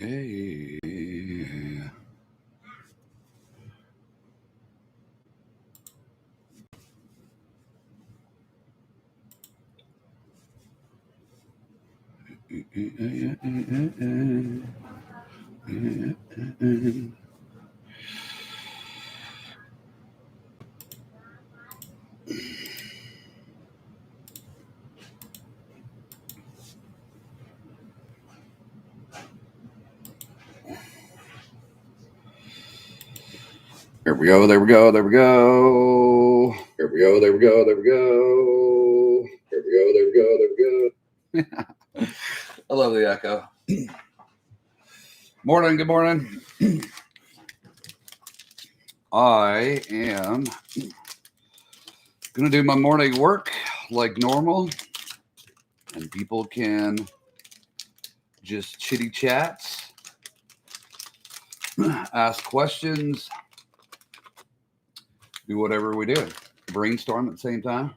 Hey. There we go, there we go, there we go. There we go, there we go, there we go. There we go, there we go, there we go. I love the echo. Morning, good morning. I am going to do my morning work like normal, and people can just chitty chats, ask questions, do whatever we do, brainstorm at the same time,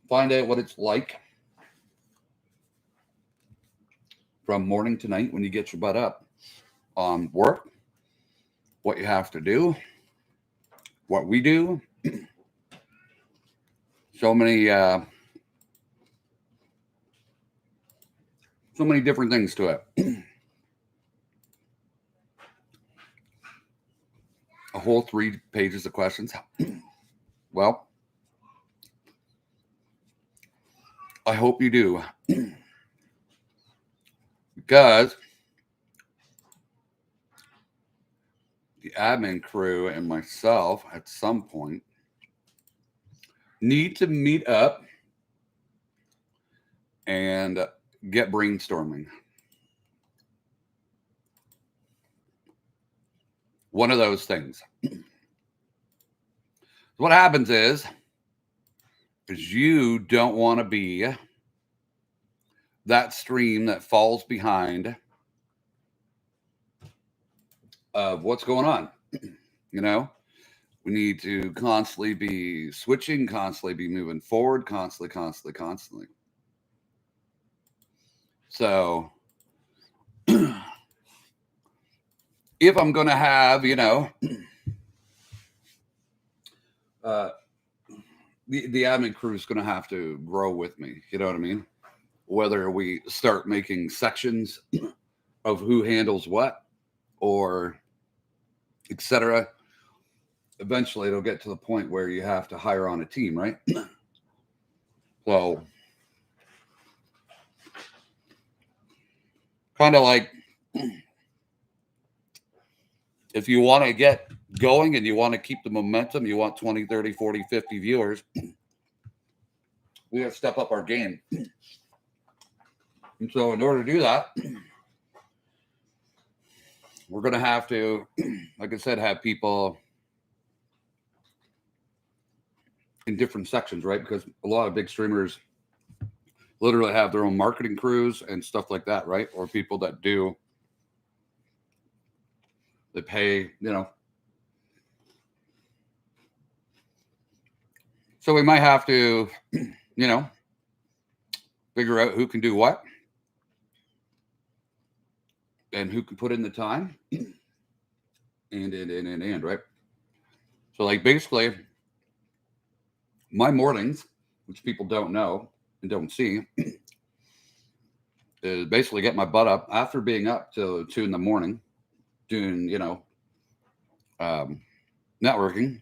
find out what it's like from morning to night when you get your butt up on work, what you have to do, what we do. So many different things to it. A whole 3 pages of questions. Well, I hope you do. Because the admin crew and myself at some point need to meet up and get brainstorming. One of those things. What happens is you don't want to be that stream that falls behind of what's going on. You know, we need to constantly be switching, constantly be moving forward, constantly. So if I'm going to have, the admin crew is going to have to grow with me. You know what I mean? Whether we start making sections of who handles what or etc. Eventually it'll get to the point where you have to hire on a team, right? So kind of like if you want to get going and you want to keep the momentum, you want 20, 30, 40, 50 viewers, we have to step up our game. And so in order to do that, we're going to have to, like I said, have people in different sections, right? Because a lot of big streamers literally have their own marketing crews and stuff like that, right? Or people that they pay, So we might have to, figure out who can do what and who can put in the time and right? So like basically my mornings, which people don't know and don't see, is basically get my butt up after being up till 2 in the morning doing, networking.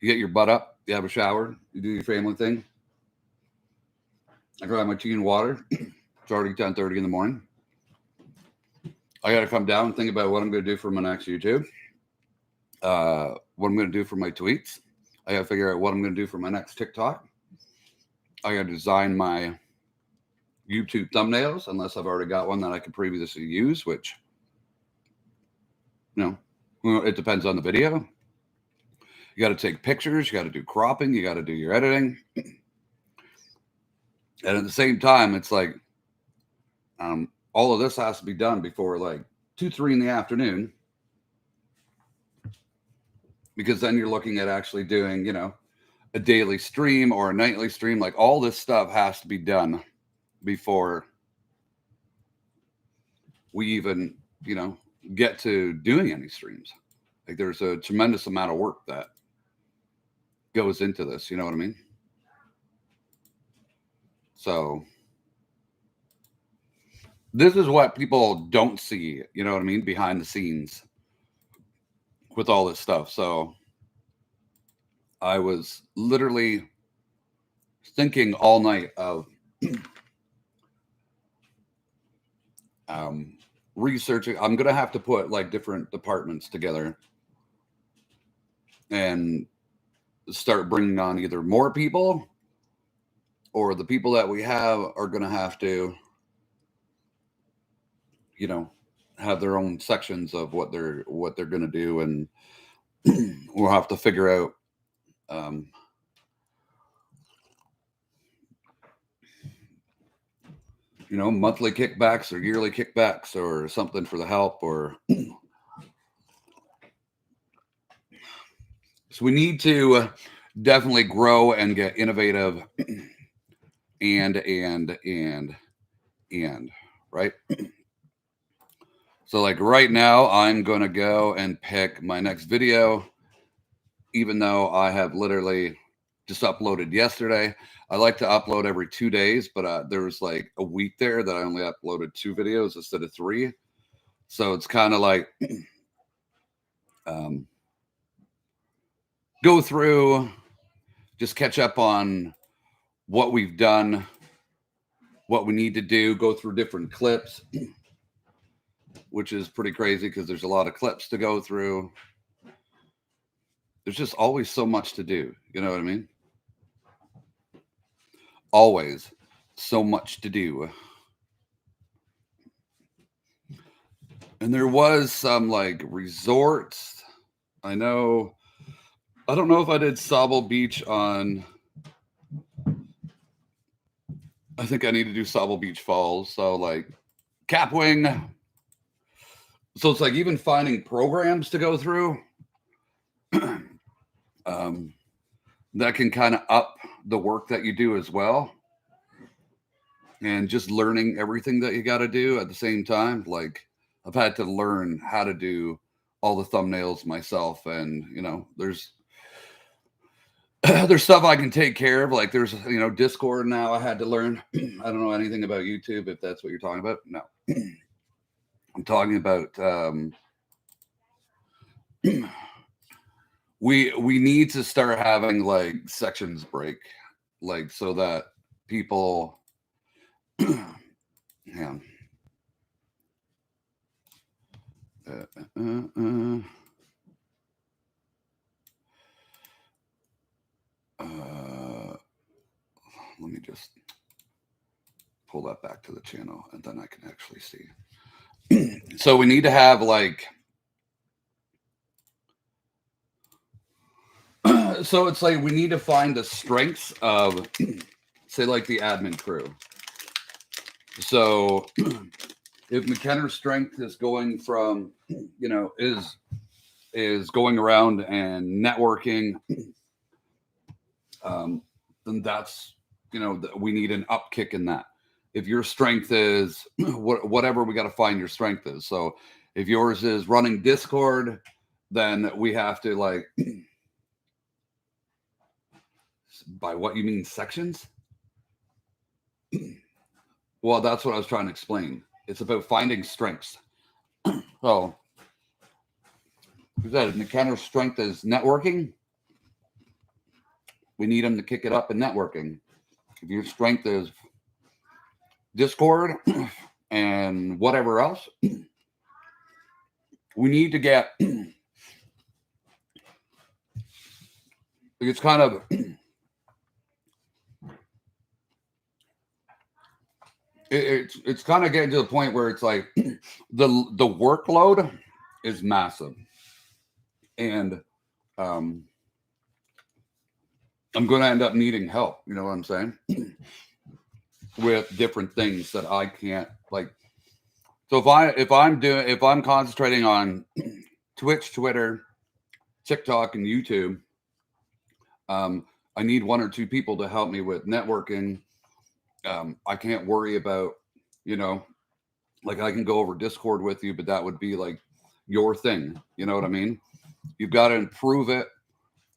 You get your butt up, you have a shower, you do your family thing. I grab my tea and water. It's already 10:30 in the morning. I got to come down and think about what I'm going to do for my next YouTube. What I'm going to do for my tweets. I got to figure out what I'm going to do for my next TikTok. I got to design my YouTube thumbnails, unless I've already got one that I could previously use, which, it depends on the video. You got to take pictures. You got to do cropping. You got to do your editing. And at the same time, it's like all of this has to be done before like 2, 3 in the afternoon. Because then you're looking at actually doing, a daily stream or a nightly stream. Like all this stuff has to be done before we even, get to doing any streams. Like there's a tremendous amount of work that goes into this. You know what I mean? So this is what people don't see. You know what I mean? Behind the scenes with all this stuff. So I was literally thinking all night of researching. I'm gonna have to put like different departments together and start bringing on either more people, or the people that we have are gonna have to, have their own sections of what they're gonna do, and we'll have to figure out monthly kickbacks or yearly kickbacks or something for the help, or so we need to definitely grow and get innovative and right. So like right now I'm going to go and pick my next video, even though I have literally just uploaded yesterday. I like to upload every 2 days, but there was like a week there that I only uploaded 2 videos instead of 3. So it's kind of like go through, just catch up on what we've done, what we need to do, go through different clips, which is pretty crazy because there's a lot of clips to go through. There's just always so much to do. You know what I mean? Always so much to do. And there was some like resorts. I don't know if I did Sable Beach on. I think I need to do Sable Beach Falls. So like Capwing. So it's like even finding programs to go through that can kind of up the work that you do as well. And just learning everything that you got to do at the same time. Like I've had to learn how to do all the thumbnails myself. And, there's stuff I can take care of. Like there's, Discord now I had to learn. I don't know anything about YouTube, if that's what you're talking about. No. I'm talking about we need to start having like sections break, like so that people yeah. Let me just pull that back to the channel and then I can actually see. So we need to have like, so it's like we need to find the strengths of, say, like the admin crew. So if McKenna's strength is going from, is going around and networking, then that's, we need an upkick in that. If your strength is whatever, we got to find your strength is. So if yours is running Discord, then we have to like, by what you mean sections? Well, that's what I was trying to explain. It's about finding strengths. So if McKenna's strength is networking, we need him to kick it up in networking. If your strength is Discord and whatever else, we need to get, it's kind of, it's kind of getting to the point where it's like the workload is massive, and I'm going to end up needing help. You know what I'm saying? With different things that I can't like. So if I'm concentrating on Twitch, Twitter, TikTok, and YouTube, I need 1 or 2 people to help me with networking I can't worry about, you know, like I can go over Discord with you, but that would be like your thing. You know what I mean? You've got to improve it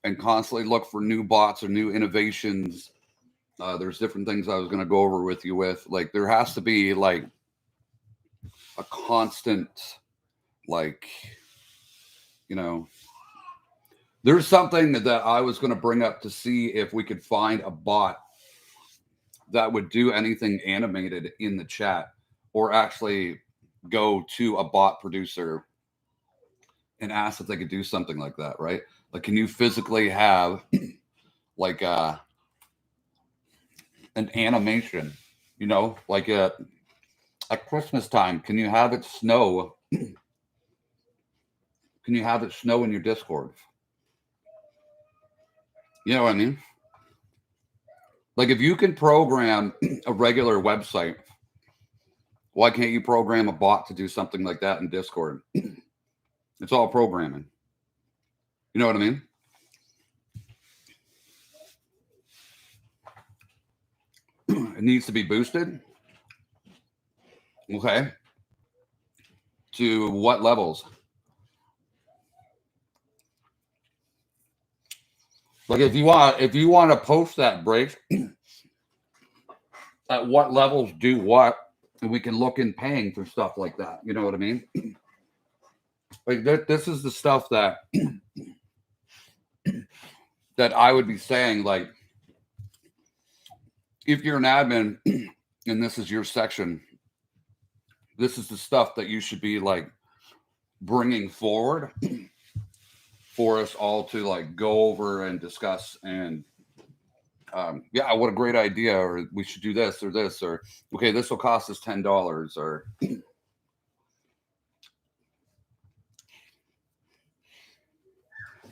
and constantly look for new bots or new innovations. There's different things I was going to go over with you with. Like there has to be like a constant, like, you know, there's something that I was going to bring up to see if we could find a bot that would do anything animated in the chat or actually go to a bot producer and ask if they could do something like that, right? Like, can you physically have like an animation, you know, like at Christmas time? Can you have it snow? Can you have it snow in your Discord? You know what I mean? Like, if you can program a regular website, why can't you program a bot to do something like that in Discord? It's all programming. You know what I mean? It needs to be boosted. Okay. To what levels? Like if you want to post that break, at what levels do what, and we can look in paying for stuff like that. You know what I mean? Like this is the stuff that that I would be saying. Like if you're an admin and this is your section, this is the stuff that you should be like bringing forward for us all to like go over and discuss and yeah, what a great idea, or we should do this, or okay, this will cost us $10, or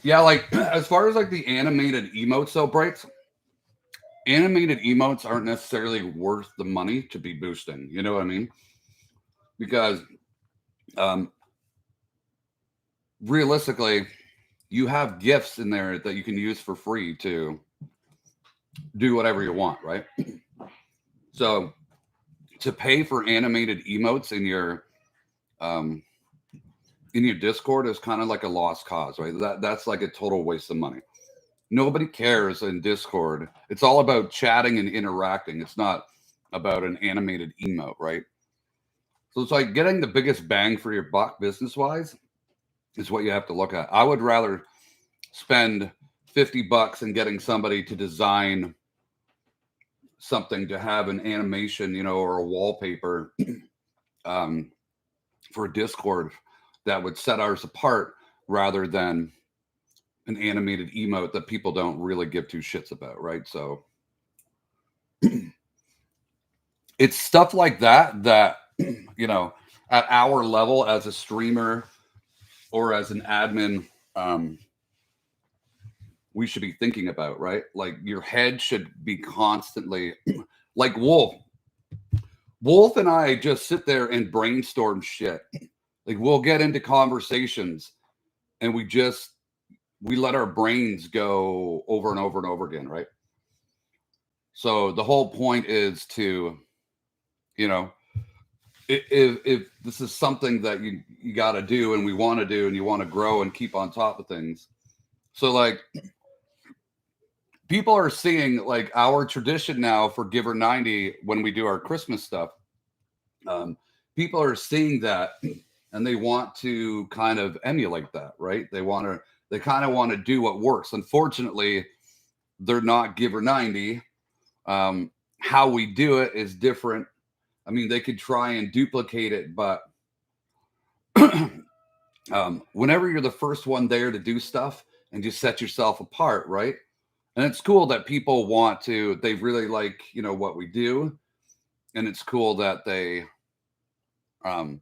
yeah, like as far as like the animated emotes though, breaks, animated emotes aren't necessarily worth the money to be boosting. You know what I mean? Because um, realistically, you have gifts in there that you can use for free to do whatever you want, right? So to pay for animated emotes in your Discord is kind of like a lost cause, right? That's like a total waste of money. Nobody cares in Discord. It's all about chatting and interacting. It's not about an animated emote, right? So it's like getting the biggest bang for your buck business wise is what you have to look at. I would rather spend $50 and getting somebody to design something to have an animation, you know, or a wallpaper for Discord that would set ours apart rather than an animated emote that people don't really give two shits about, right? So it's stuff like that you know, at our level as a streamer or as an admin, we should be thinking about, right? Like your head should be constantly like Wolf and I just sit there and brainstorm shit. Like we'll get into conversations and we let our brains go over and over and over again, right? So the whole point is to, you know, if this is something that you got to do and we want to do and you want to grow and keep on top of things. So like people are seeing like our tradition now for Giver 90 when we do our Christmas stuff. People are seeing that and they want to kind of emulate that, right? They kind of want to do what works. Unfortunately, they're not Giver 90. How we do it is different. I mean, they could try and duplicate it, but whenever you're the first one there to do stuff and just set yourself apart, right? And it's cool that people they really like, you know, what we do. And it's cool that they want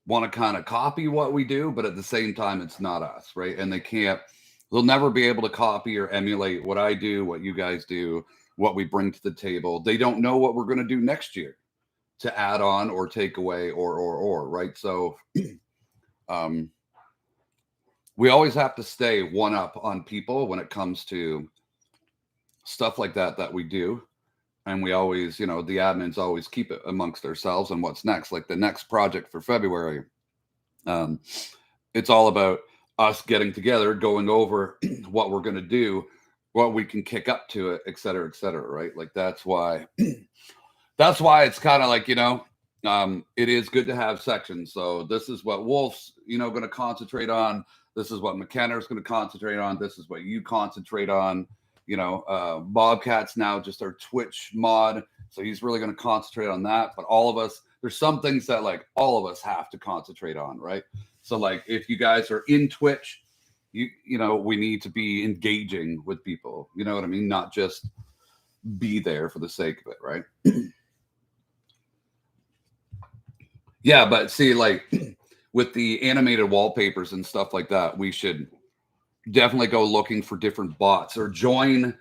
to kind of copy what we do, but at the same time, it's not us, right? And they'll never be able to copy or emulate what I do, what you guys do, what we bring to the table. They don't know what we're going to do next year to add on or take away or, right? So, we always have to stay one up on people when it comes to stuff like that we do. And we always, the admins always keep it amongst ourselves and what's next. Like the next project for February, um, it's all about us getting together, going over what we're going to do, what we can kick up to it, et cetera, right? Like that's why it's kind of like, it is good to have sections. So this is what Wolf's, going to concentrate on. This is what McKenna's going to concentrate on. This is what you concentrate on. Bobcat's now just our Twitch mod. So he's really going to concentrate on that. But all of us, there's some things that like all of us have to concentrate on, right? So like if you guys are in Twitch, we need to be engaging with people. You know what I mean? Not just be there for the sake of it, right? Yeah, but see, like with the animated wallpapers and stuff like that, we should definitely go looking for different bots or join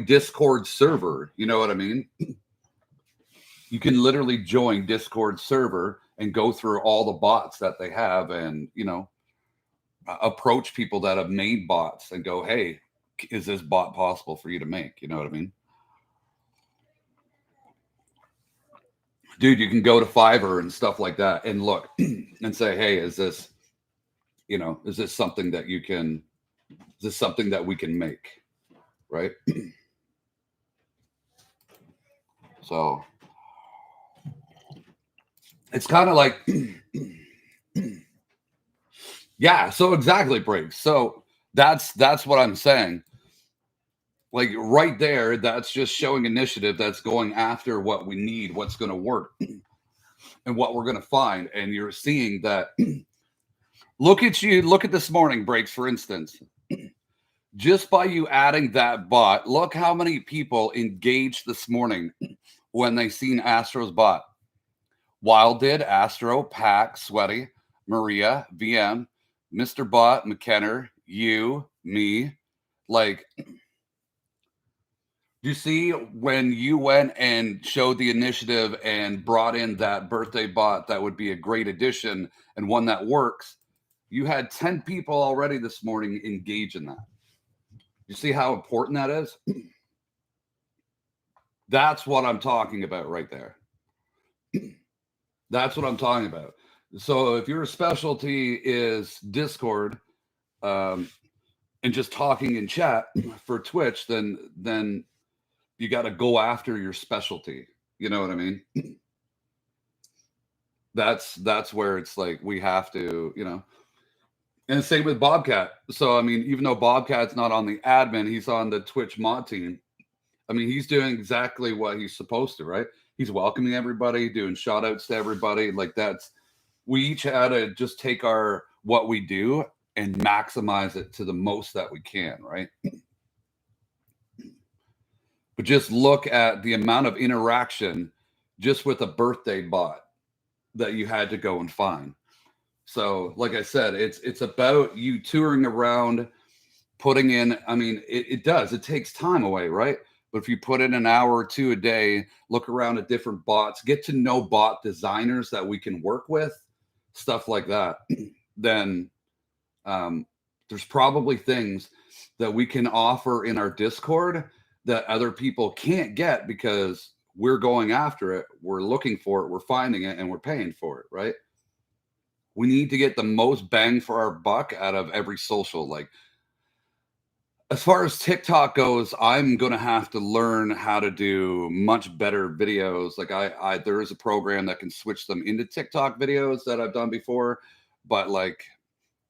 Discord server. You know what I mean? You can literally join Discord server and go through all the bots that they have and, approach people that have made bots and go, hey, is this bot possible for you to make? You know what I mean? Dude, you can go to Fiverr and stuff like that and look and say, hey, is this something that you can, is this something that we can make? Right? So it's kind of like, yeah, so exactly, Briggs. So that's what I'm saying. Like right there, that's just showing initiative that's going after what we need, what's going to work, and what we're going to find. And you're seeing that. Look at this morning, Breaks, for instance. Just by you adding that bot, look how many people engaged this morning when they seen Astro's bot. Wild did, Astro, Pack, Sweaty, Maria, VM, Mr. Bot, McKenna, you, me. Like, you see when you went and showed the initiative and brought in that birthday bot that would be a great addition and one that works, you had 10 people already this morning engage in that. You see how important that is? That's what I'm talking about right there. That's what I'm talking about. So if your specialty is Discord and just talking in chat for Twitch, then you got to go after your specialty. You know what I mean? That's where it's like we have to, and the same with Bobcat. So I mean, even though Bobcat's not on the admin, he's on the Twitch mod team. I mean, he's doing exactly what he's supposed to, right? He's welcoming everybody, doing shout outs to everybody. Like we each had to just take what we do and maximize it to the most that we can, right? But just look at the amount of interaction just with a birthday bot that you had to go and find. So, like I said, it's about you touring around, putting in. I mean, it takes time away, right? But if you put in an hour or two a day, look around at different bots, get to know bot designers that we can work with, stuff like that, then there's probably things that we can offer in our Discord that other people can't get because we're going after it, we're looking for it, we're finding it, and we're paying for it, right? We need to get the most bang for our buck out of every social. Like, as far as TikTok goes, I'm going to have to learn how to do much better videos. Like there is a program that can switch them into TikTok videos that I've done before. But like,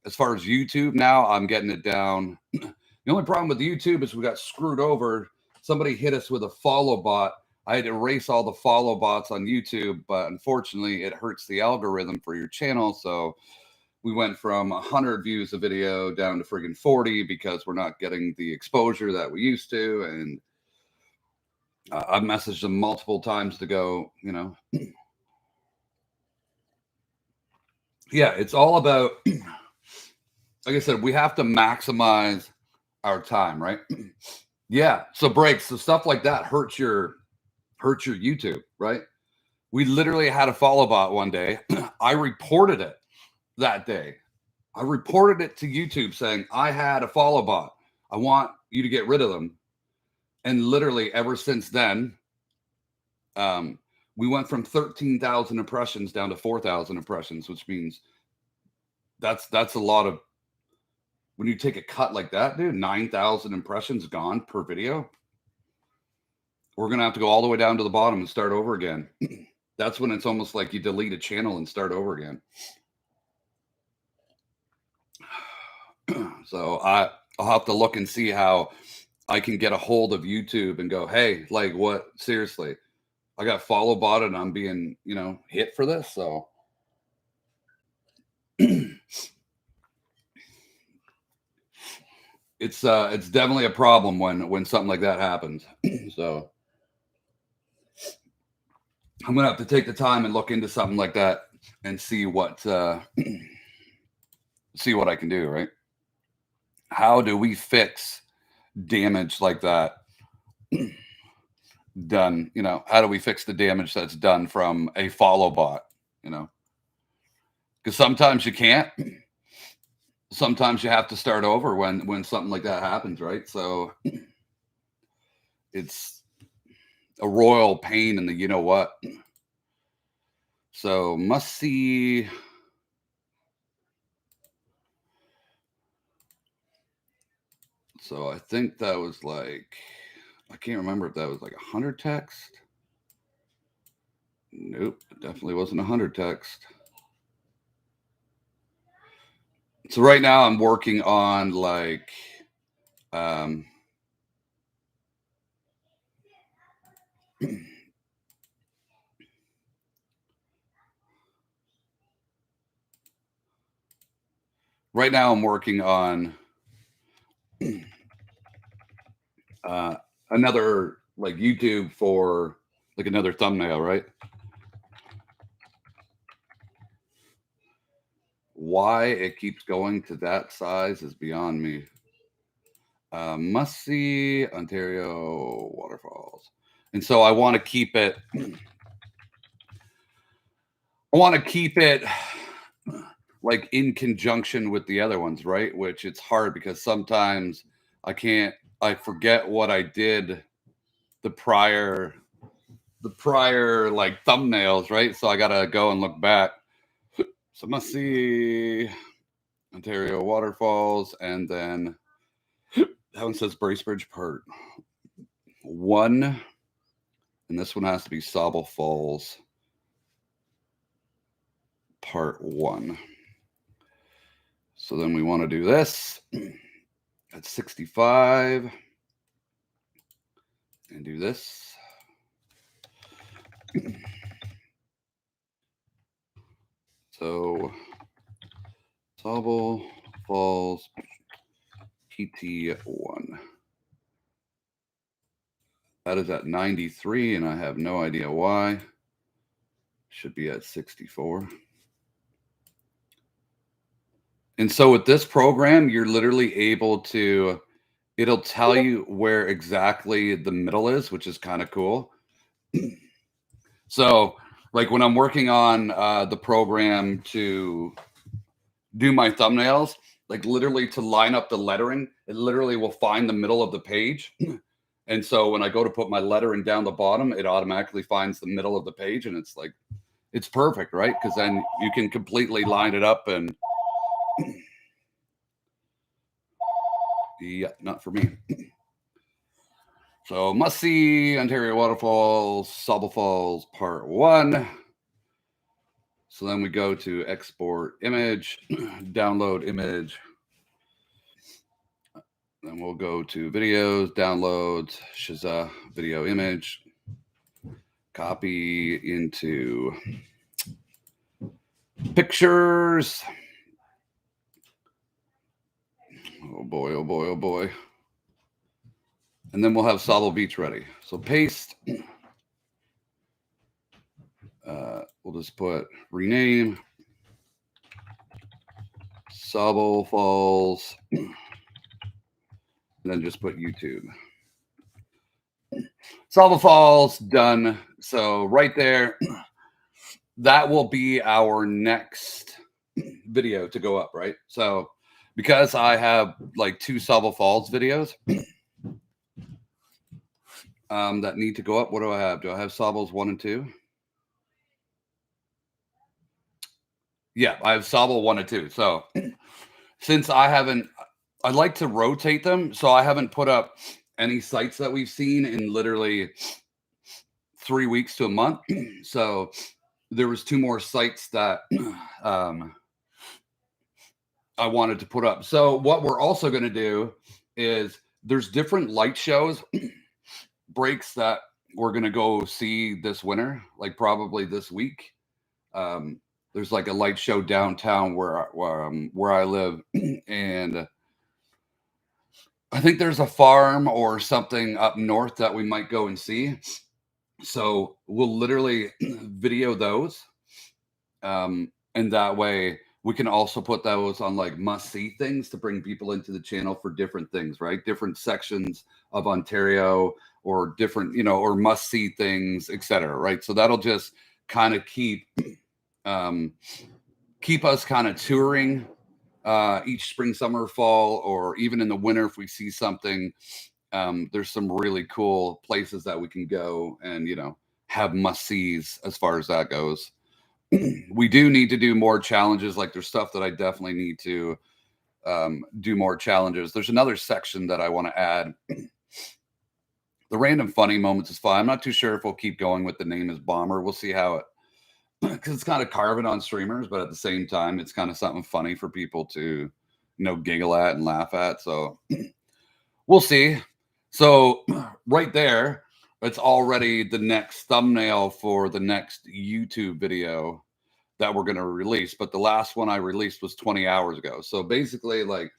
as far as YouTube now, I'm getting it down. The only problem with YouTube is we got screwed over. Somebody hit us with a follow bot. I had to erase all the follow bots on YouTube, but unfortunately it hurts the algorithm for your channel. So we went from 100 views a video down to friggin' 40 because we're not getting the exposure that we used to. And I've messaged them multiple times to go, yeah, it's all about, like I said, we have to maximize our time, right? Yeah. So breaks, so stuff like that hurts your YouTube, right? We literally had a follow bot one day. I reported it that day. I reported it to YouTube saying I had a follow bot. I want you to get rid of them. And literally ever since then, We went from 13,000 impressions down to 4,000 impressions, which means that's a lot of, when you take a cut like that, dude, 9,000 impressions gone per video. We're going to have to go all the way down to the bottom and start over again. That's when it's almost like you delete a channel and start over again. So I'll have to look and see how I can get a hold of YouTube and go, hey, like what? Seriously, I got follow bot and I'm being, hit for this. So it's definitely a problem when something like that happens. So I'm gonna have to take the time and look into something like that and see what I can do. Right? How do we fix damage like that? Done, how do we fix the damage that's done from a follow bot? Because sometimes you can't. Sometimes you have to start over when something like that happens, right? So it's a royal pain in the what. So must see. So I think that was like, I can't remember if that was like 100 text. Nope, it definitely wasn't 100 text. So right now I'm working on like, right now I'm working on another like YouTube for like another thumbnail, right? Why it keeps going to that size is beyond me. Must see Ontario waterfalls. And so I want to keep it. I want to keep it like in conjunction with the other ones, right? Which it's hard because sometimes I forget what I did the prior like thumbnails, right? So I gotta go and look back. So must see Ontario waterfalls, and then that one says Bracebridge Part 1, and this one has to be Sauble Falls Part 1. So then we want to do this at 65 and do this. So Sauble Falls PT1. That is at 93, and I have no idea why. Should be at 64. And so with this program, you're literally able to, it'll tell you where exactly the middle is, which is kind of cool. So like when I'm working on the program to do my thumbnails, like literally to line up the lettering, it literally will find the middle of the page. And so when I go to put my lettering down the bottom, it automatically finds the middle of the page, and it's like, it's perfect, right? Because then you can completely line it up and yeah, not for me. So must see Ontario waterfalls, Sauble Falls Part 1. So then we go to export image, download image. Then we'll go to videos, downloads, Shazza video image, copy into pictures. Oh boy, oh boy, oh boy. And then we'll have Sauble Beach ready. So paste. We'll just put rename Sauble Falls. And then just put YouTube. Sauble Falls, done. So right there, that will be our next video to go up, right? So because I have like 2 Sauble Falls videos, that need to go up. What do I have? Do I have Sobbles 1 and 2? Yeah, I have Sobble 1 and 2. So since I'd like to rotate them, so I haven't put up any sites that we've seen in literally 3 weeks to a month. So there was 2 more sites that I wanted to put up. So what we're also going to do is there's different light shows breaks that we're going to go see this winter, like probably this week. There's like a light show downtown where I live, and I think there's a farm or something up north that we might go and see. So we'll literally video those, and that way we can also put those on like must see things to bring people into the channel for different things, right? Different sections of Ontario or different, or must see things, etc. Right. So that'll just kind of keep us kind of touring each spring, summer, fall, or even in the winter if we see something. There's some really cool places that we can go and have must sees as far as that goes. We do need to do more challenges. Like there's stuff that I definitely need to do more challenges. There's another section that I want to add. The random funny moments is fine. I'm not too sure if we'll keep going with the name as Bomber. We'll see how it, because it's kind of carving on streamers, but at the same time, it's kind of something funny for people to, giggle at and laugh at. So we'll see. So right there, it's already the next thumbnail for the next YouTube video that we're going to release. But the last one I released was 20 hours ago. So basically, like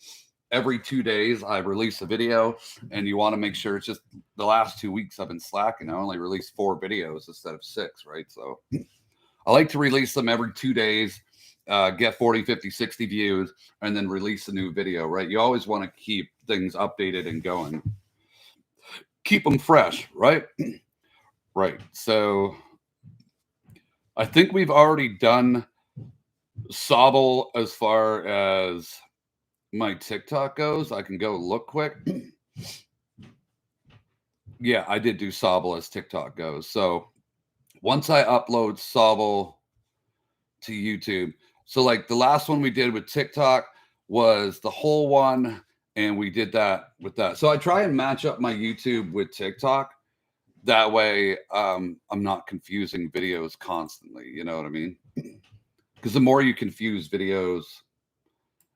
every 2 days, I release a video, and you want to make sure it's just the last 2 weeks I've been slacking. I only released 4 videos instead of 6, right? So I like to release them every 2 days, get 40, 50, 60 views, and then release a new video, right? You always want to keep things updated and going. Keep them fresh, right? Right. So I think we've already done Sobble as far as my TikTok goes. I can go look quick. Yeah, I did do Sobble as TikTok goes. So once I upload Sobble to YouTube, so like the last one we did with TikTok was the whole one, and we did that with that. So I try and match up my YouTube with TikTok. That way, I'm not confusing videos constantly. You know what I mean? Because the more you confuse videos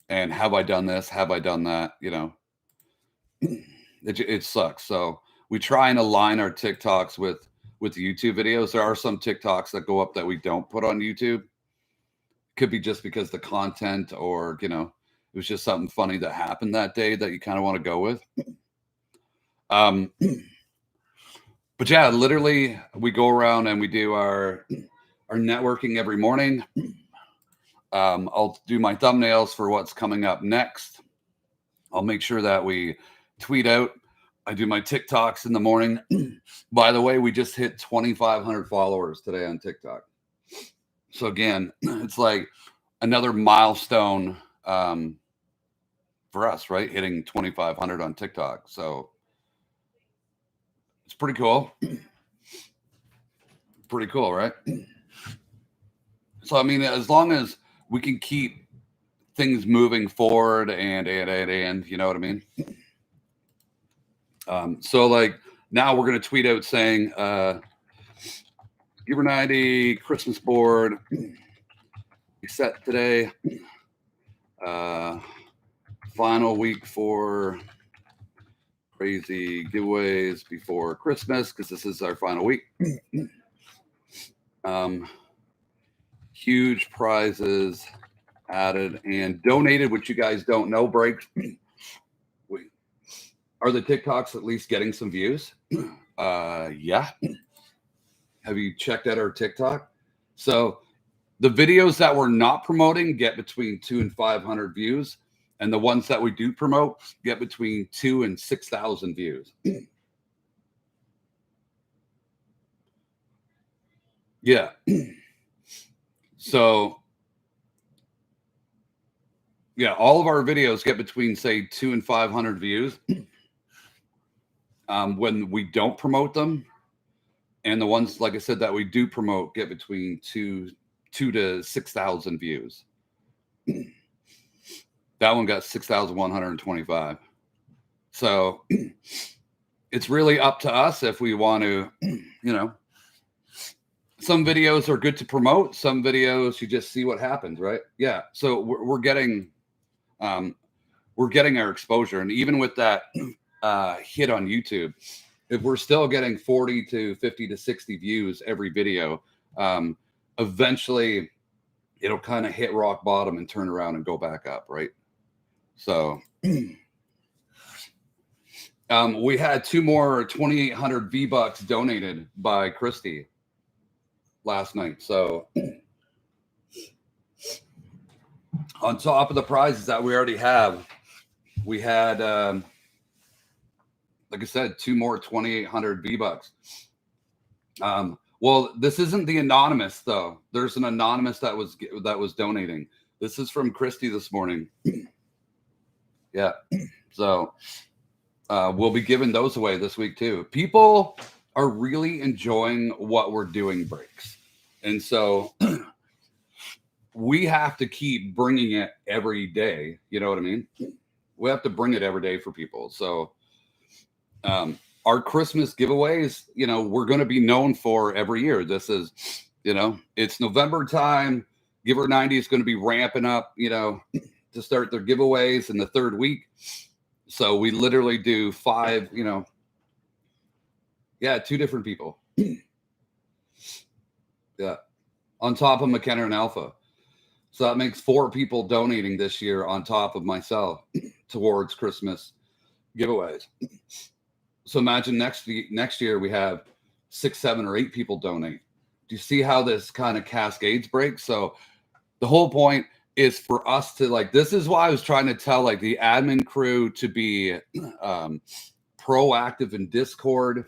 and have I done this, have I done that, it sucks. So we try and align our TikToks with the YouTube videos. There are some TikToks that go up that we don't put on YouTube. Could be just because the content or, it was just something funny that happened that day that you kind of want to go with. But yeah, literally we go around and we do our networking every morning. I'll do my thumbnails for what's coming up next. I'll make sure that we tweet out. I do my TikToks in the morning. By the way, we just hit 2,500 followers today on TikTok. So again, it's like another milestone for us, right? Hitting 2,500 on TikTok. So it's pretty cool. Pretty cool, right? So, I mean, as long as we can keep things moving forward and you know what I mean? So like now we're going to tweet out saying, Giver 90 Christmas board set today. Final week for crazy giveaways before Christmas, because this is our final week. Huge prizes added and donated, which you guys don't know. Breaks. Are the TikToks at least getting some views? Yeah. Have you checked out our TikTok? So the videos that we're not promoting get between 200 and 500 views, and the ones that we do promote get between 2,000 and 6,000 views. Yeah. So yeah, all of our videos get between say 200 and 500 views. when we don't promote them, and the ones, like I said, that we do promote get between two to 6,000 views. That one got 6,125. So it's really up to us if we want to, some videos are good to promote. Some videos you just see what happens, right? Yeah. So we're getting our exposure, and even with that hit on YouTube, if we're still getting 40 to 50 to 60 views every video, eventually it'll kind of hit rock bottom and turn around and go back up, right? So we had 2 more 2,800 V-Bucks donated by Christy last night. So on top of the prizes that we already have, we had, like I said, 2 more 2,800 V-Bucks. Well, this isn't the anonymous though. There's an anonymous that was donating. This is from Christy this morning. Yeah. So we'll be giving those away this week too. People are really enjoying what we're doing, Breaks. And so we have to keep bringing it every day. You know what I mean? We have to bring it every day for people. So our Christmas giveaways, we're going to be known for every year. This is, it's November time. Giver 90 is going to be ramping up, to start their giveaways in the 3rd week. So we literally do 5, 2 different people. Yeah. On top of McKenna and Alpha. So that makes 4 people donating this year on top of myself towards Christmas giveaways. So imagine next year we have 6, 7, or 8 people donate. Do you see how this kind of cascades Breaks? So the whole point is for us to this is why I was trying to tell the admin crew to be proactive in Discord,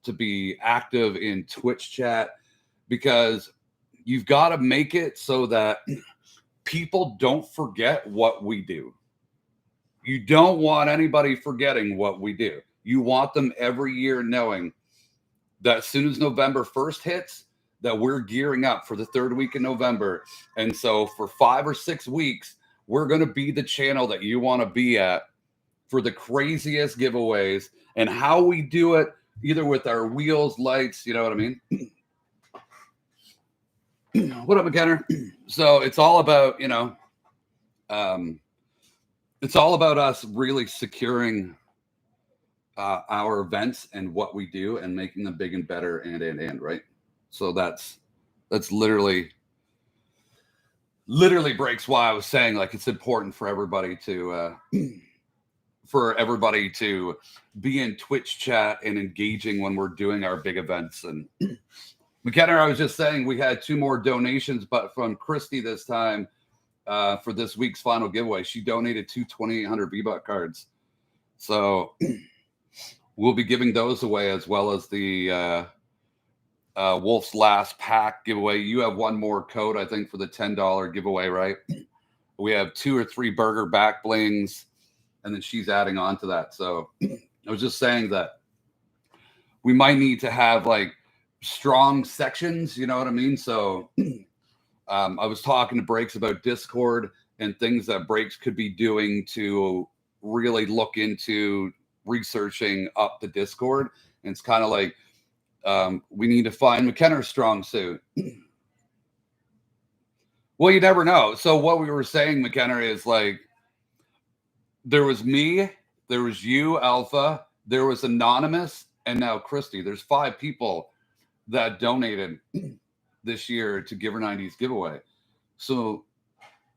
to be active in Twitch chat, because you've got to make it so that people don't forget what we do. You don't want anybody forgetting what we do. You want them every year knowing that as soon as November 1st hits, that we're gearing up for the 3rd week in November. And so for 5 or 6 weeks, we're going to be the channel that you want to be at for the craziest giveaways, and how we do it, either with our wheels, lights, you know what I mean? What up, McKenna? So it's all about, it's all about us really securing our events and what we do and making them big and better and right. So that's literally Breaks why I was saying it's important for everybody to be in Twitch chat and engaging when we're doing our big events. And McKenna, I was just saying we had 2 more donations, but from Christy this time for this week's final giveaway. She donated 2 2,800 V-Buck cards. So we'll be giving those away, as well as the Wolf's Last Pack giveaway. You have 1 more code, I think, for the $10 giveaway, right? We have 2 or 3 burger back blings, and then she's adding on to that. So I was just saying that we might need to have strong sections, you know what I mean? So I was talking to Breaks about Discord and things that Breaks could be doing to really look into researching up the Discord. And it's kind of we need to find McKenna's strong suit. Well, you never know. So what we were saying, McKenna, is there was me, there was you, Alpha, there was Anonymous, and now Christy. There's 5 people that donated this year to Giver 90's giveaway. So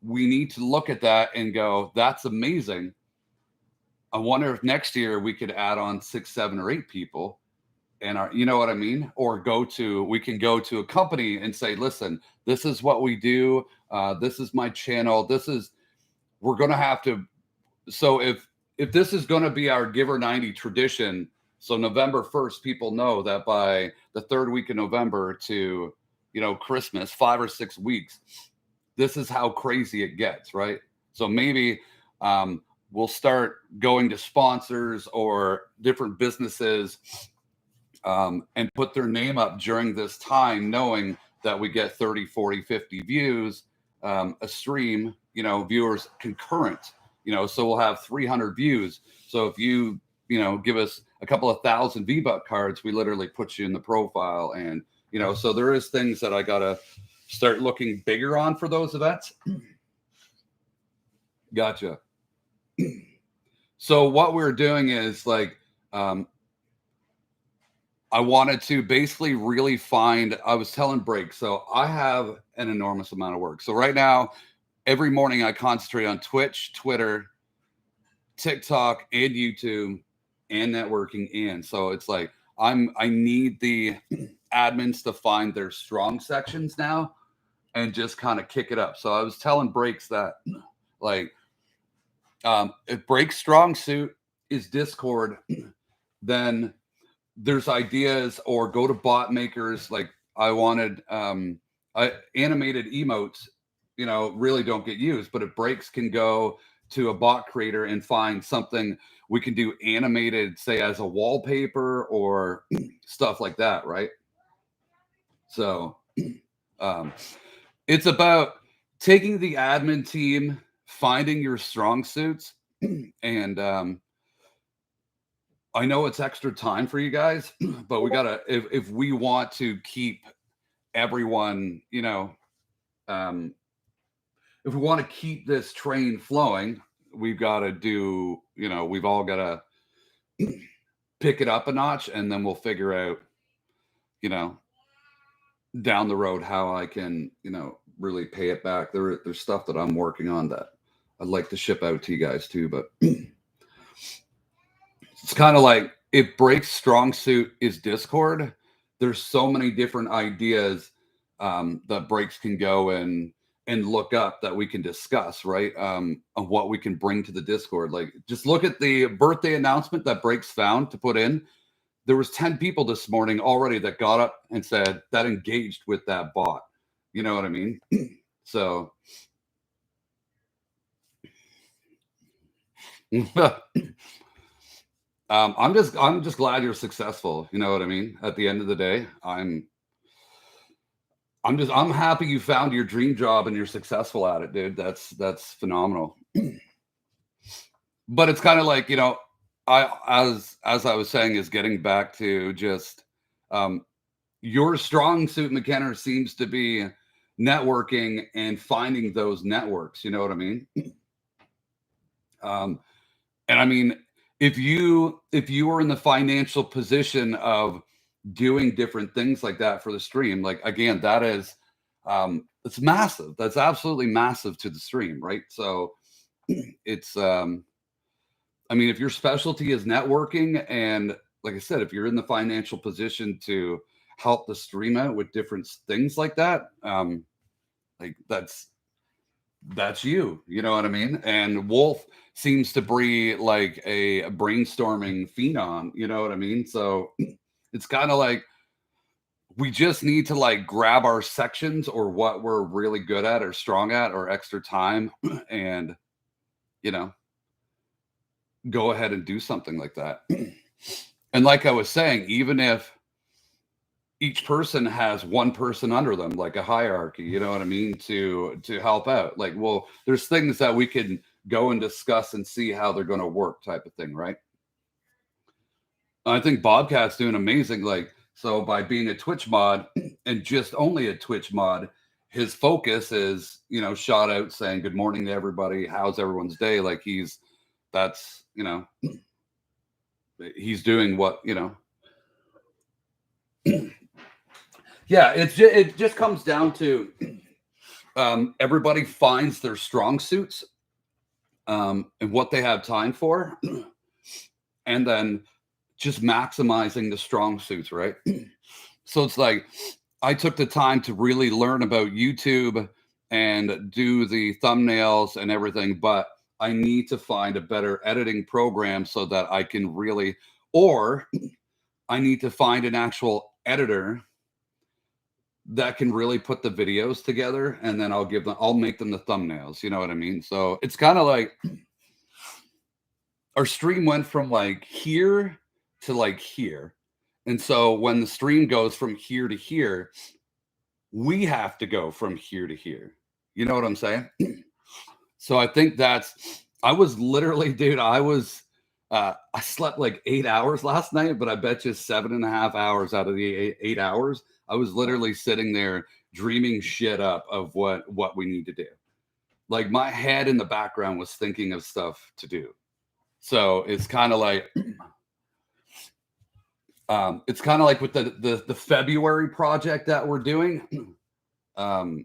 we need to look at that and go, that's amazing. I wonder if next year we could add on 6, 7, or 8 people. And you know what I mean? Or we can go to a company and say, listen, this is what we do. This is my channel. We're going to have to. So if this is going to be our Giver 90 tradition, so November 1st, people know that by the 3rd week of November to, Christmas, 5 or 6 weeks, this is how crazy it gets, right? So maybe we'll start going to sponsors or different businesses and put their name up during this time, knowing that we get 30, 40, 50 views a stream, viewers concurrent, so we'll have 300 views. So if you, give us a couple of thousand V-Buck cards, we literally put you in the profile. And, so there is things that I got to start looking bigger on for those events. Gotcha. So what we're doing is like, I wanted to basically really I was telling Break, so I have an enormous amount of work. So right now, every morning I concentrate on Twitch, Twitter, TikTok, and YouTube, and networking. And so it's like, I need the admins to find their strong sections now and just kind of kick it up. So I was telling Breaks that like, if Break's strong suit is Discord, then there's ideas, or go to bot makers. Like I wanted animated emotes, really don't get used, but if Breaks can go to a bot creator and find something we can do animated, say as a wallpaper or stuff like that, right? So it's about taking the admin team, finding your strong suits, and I know it's extra time for you guys, but we gotta, if we want to keep everyone, if we want to keep this train flowing, we've got to do, we've all got to pick it up a notch, and then we'll figure out, down the road how I can, really pay it back. There's stuff that I'm working on that I'd like to ship out to you guys too, but it's kind of like, if Break's strong suit is Discord, there's so many different ideas that Breaks can go and look up that we can discuss, right? Of what we can bring to the Discord. Like, just look at the birthday announcement that Breaks found to put in. There was 10 people this morning already that got up and said that engaged with that bot. You know what I mean? So I'm just glad you're successful. You know what I mean? At the end of the day, I'm happy you found your dream job and you're successful at it, dude. That's phenomenal. But it's kind of like, as I was saying, is getting back to just your strong suit, McKenna, seems to be networking and finding those networks. You know what I mean? And I mean, if you are in the financial position of doing different things like that for the stream, like, again, that is it's massive. That's absolutely massive to the stream, right? So it's I mean, if your specialty is networking, and like I said, if you're in the financial position to help the stream out with different things like that, like that's you. You know what I mean? And Wolf seems to be like a brainstorming phenom. You know what I mean? So it's kind of like, we just need to like grab our sections or what we're really good at or strong at or extra time and, go ahead and do something like that. And like I was saying, even if each person has one person under them, like a hierarchy, you know what I mean, to help out, like, well, there's things that we can go and discuss and see how they're going to work, type of thing, right? I think Bobcat's doing amazing. Like, so by being a Twitch mod and just only a Twitch mod, his focus is, shot out saying good morning to everybody, how's everyone's day. Like, that's he's doing what, yeah, it just comes down to everybody finds their strong suits and what they have time for, and then just maximizing the strong suits, right? So it's like, I took the time to really learn about YouTube and do the thumbnails and everything, but I need to find a better editing program so that I can really, or I need to find an actual editor that can really put the videos together, and then I'll make them the thumbnails. You know what I mean? So it's kind of like, our stream went from like here to like here. And so when the stream goes from here to here, we have to go from here to here. You know what I'm saying? So I think I was literally, dude, I slept like 8 hours last night, but I bet you 7.5 hours out of the 8 hours, I was literally sitting there dreaming shit up of what we need to do. Like my head in the background was thinking of stuff to do. So it's kind of like, with the February project that we're doing. I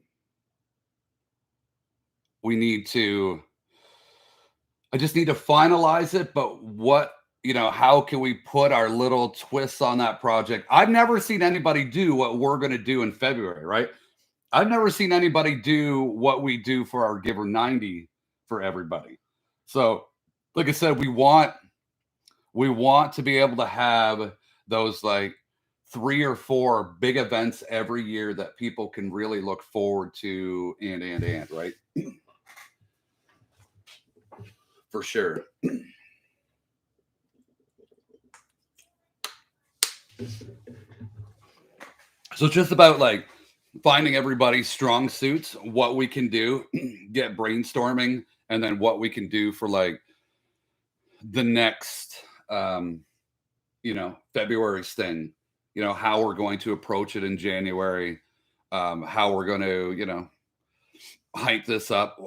just need to finalize it, but how can we put our little twists on that project? I've never seen anybody do what we're going to do in February, right? I've never seen anybody do what we do for our Giver 90 for everybody. So, like I said, we want to be able to have those like 3 or 4 big events every year that people can really look forward to and right? For sure. So it's just about like finding everybody's strong suits, what we can do, get brainstorming, and then what we can do for like the next February's thing, how we're going to approach it in January, how we're going to, hype this up,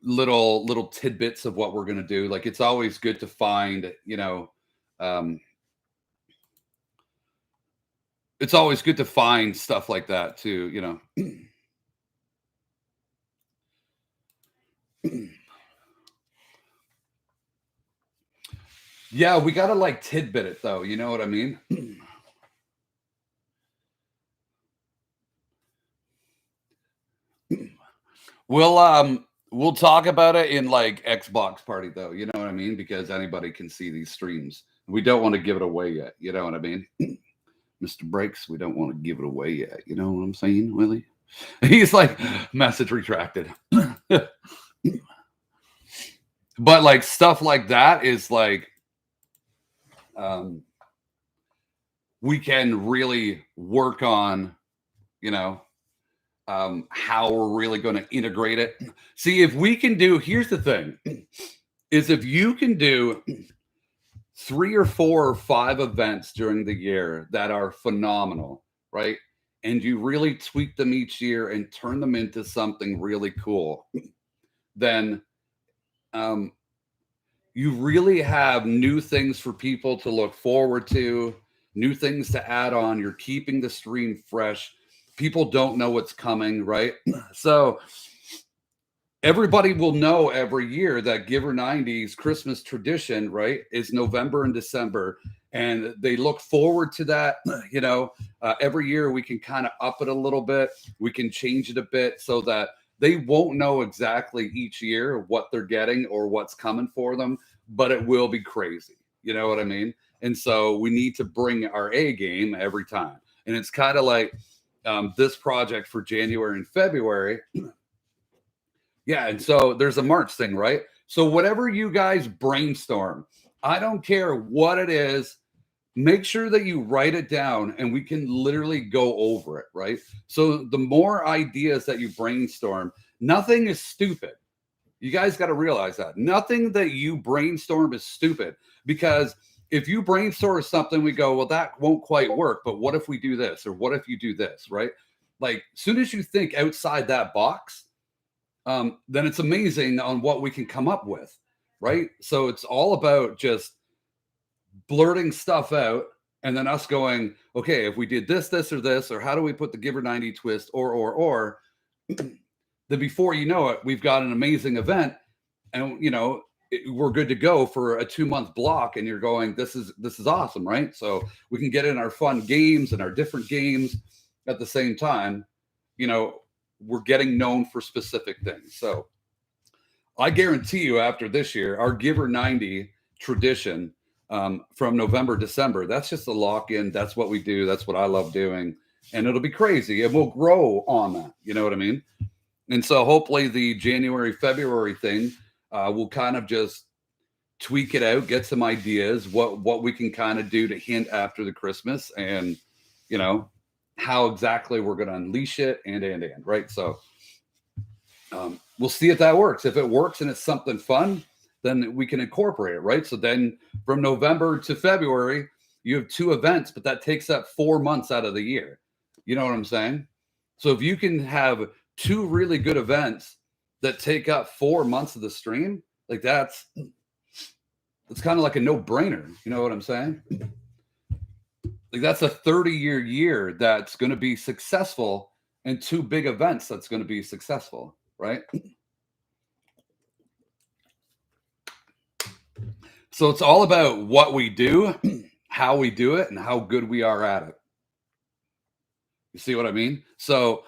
little tidbits of what we're going to do. Like it's always good to find, it's always good to find stuff like that too, Yeah, we got to like tidbit it though. You know what I mean? We'll talk about it in like Xbox party though. You know what I mean? Because anybody can see these streams. We don't want to give it away yet. You know what I mean? Mr. Breaks, we don't want to give it away yet. You know what I'm saying, Willie? He's like, message retracted. But like stuff like that is like, we can really work on, how we're really going to integrate it. See, if we can do, here's the thing, is if you can do 3 or 4 or 5 events during the year that are phenomenal, right? And you really tweak them each year and turn them into something really cool, then you really have new things for people to look forward to, new things to add on. You're keeping the stream fresh. People don't know what's coming, right? So everybody will know every year that Giver 90's Christmas tradition, right, is November and December. And they look forward to that. Every year we can kind of up it a little bit. We can change it a bit so that they won't know exactly each year what they're getting or what's coming for them, but it will be crazy. You know what I mean? And so we need to bring our A game every time. And it's kind of like this project for January and February. Yeah. And so there's a March thing, right? So whatever you guys brainstorm, I don't care what it is, make sure that you write it down and we can literally go over it, right? So the more ideas that you brainstorm, nothing is stupid. You guys got to realize that. Nothing that you brainstorm is stupid, because if you brainstorm something, we go, well, that won't quite work, but what if we do this? Or what if you do this, right? Like, as soon as you think outside that box, then it's amazing on what we can come up with, right? So it's all about just blurting stuff out and then us going, okay, if we did this, or this, or how do we put the Giver 90 twist, or then before you know it, we've got an amazing event, and we're good to go for a 2-month block, and you're going, this is awesome, right? So we can get in our fun games and our different games at the same time. We're getting known for specific things. So I guarantee you, after this year, our Giver 90 tradition, from November, December, that's just a lock-in. That's what we do. That's what I love doing. And it'll be crazy. It will grow on that. You know what I mean? And so hopefully the January, February thing will kind of just tweak it out, get some ideas, what we can kind of do to hint after the Christmas, and you know how exactly we're going to unleash it, and right. So we'll see if that works. If it works and it's something fun, then we can incorporate it, right? So then from November to February, you have 2 events, but that takes up 4 months out of the year. You know what I'm saying? So if you can have 2 really good events that take up 4 months of the stream, like that's kind of like a no-brainer. You know what I'm saying? Like that's a 30-year year that's going to be successful, and 2 big events that's going to be successful, right? So it's all about what we do, how we do it, and how good we are at it. You see what I mean? So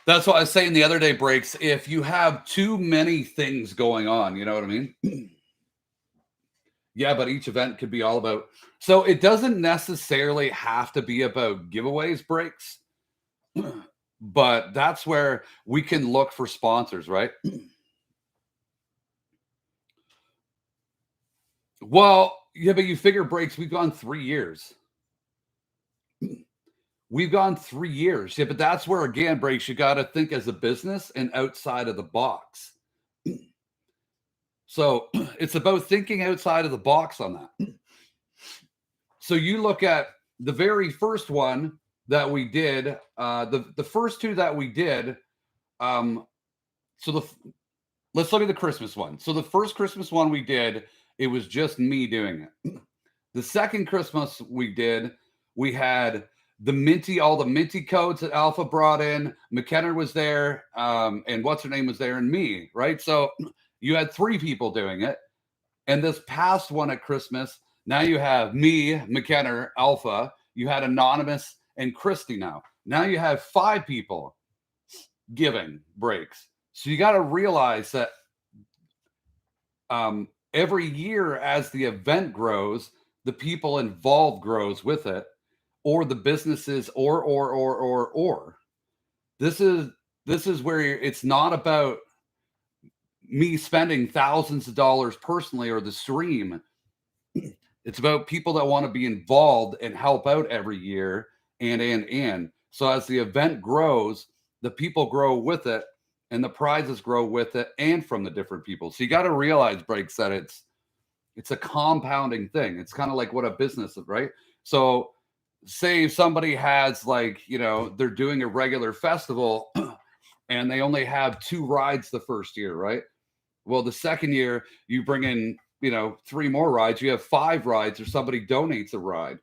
that's what I was saying the other day, Breaks. If you have too many things going on, you know what I mean? Yeah, but each event could be all about. So it doesn't necessarily have to be about giveaways, Breaks. But that's where we can look for sponsors, right? Well, yeah, but you figure, Breaks, we've gone 3 years. We've gone 3 years. Yeah, but that's where, again, Breaks, you got to think as a business and outside of the box. So it's about thinking outside of the box on that. So you look at the very first one that we did, the first 2 that we did. So let's look at the Christmas one. So the first Christmas one we did, it was just me doing it. The second Christmas we did, we had all the minty codes that Alpha brought in. McKenna was there, and what's her name was there, and me, right? So you had 3 people doing it. And this past one at Christmas, now you have me, McKenna, Alpha. You had Anonymous and Christy now. Now you have 5 people giving Breaks. So you got to realize that every year as the event grows, the people involved grows with it, or the businesses, or. This is where it's not about me spending thousands of dollars personally or the stream. It's about people that want to be involved and help out every year, and so as the event grows, the people grow with it, and the prizes grow with it, and from the different people. So you got to realize, Breaks, that it's a compounding thing. It's kind of like what a business is, right? So say somebody has, like, they're doing a regular festival and they only have 2 rides the first year, right? Well, the second year you bring in, 3 more rides, you have 5 rides, or somebody donates a ride.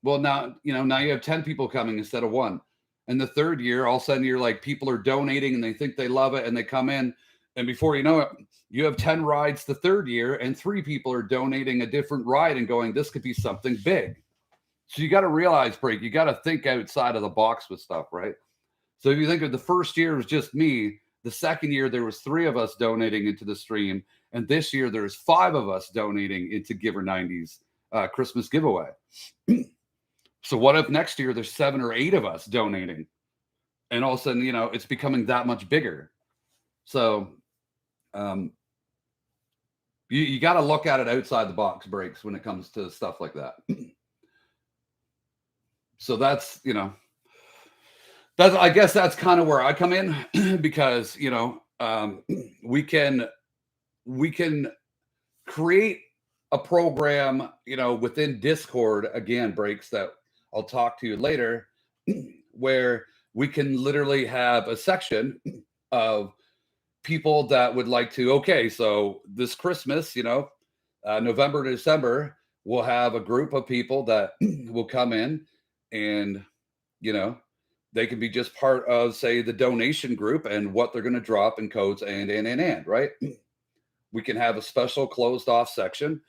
Well, now you have 10 people coming instead of 1. And the third year, all of a sudden you're like, people are donating and they think they love it, and they come in, and before you know it, you have 10 rides the third year, and 3 people are donating a different ride and going, this could be something big. So you got to realize, Break, you got to think outside of the box with stuff, right? So if you think of the first year was just me, the second year there was 3 of us donating into the stream, and this year there's 5 of us donating into Giver 90's Christmas giveaway. So what if next year there's 7 or 8 of us donating, and all of a sudden, it's becoming that much bigger. So you got to look at it outside the box, Breaks, when it comes to stuff like that. So that's, I guess that's kind of where I come in, because, we can create a program, within Discord, again, Breaks, that I'll talk to you later, where we can literally have a section of people that would like to, okay, so this Christmas, November to December, we'll have a group of people that will come in, and, they can be just part of, say, the donation group and what they're going to drop in codes, and, right? We can have a special closed off section.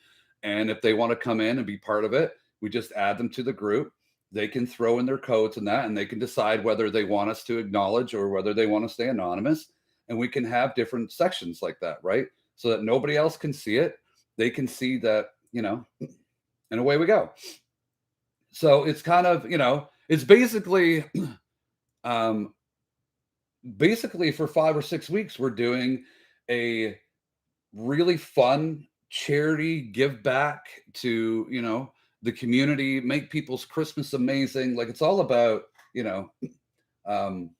And if they want to come in and be part of it, we just add them to the group. They can throw in their codes and that, and they can decide whether they want us to acknowledge or whether they want to stay anonymous. And we can have different sections like that, right? So that nobody else can see it. They can see that, and away we go. So it's kind of, it's basically, for 5 or 6 weeks, we're doing a really fun charity, give back to, the community, make people's Christmas amazing. Like it's all about, um,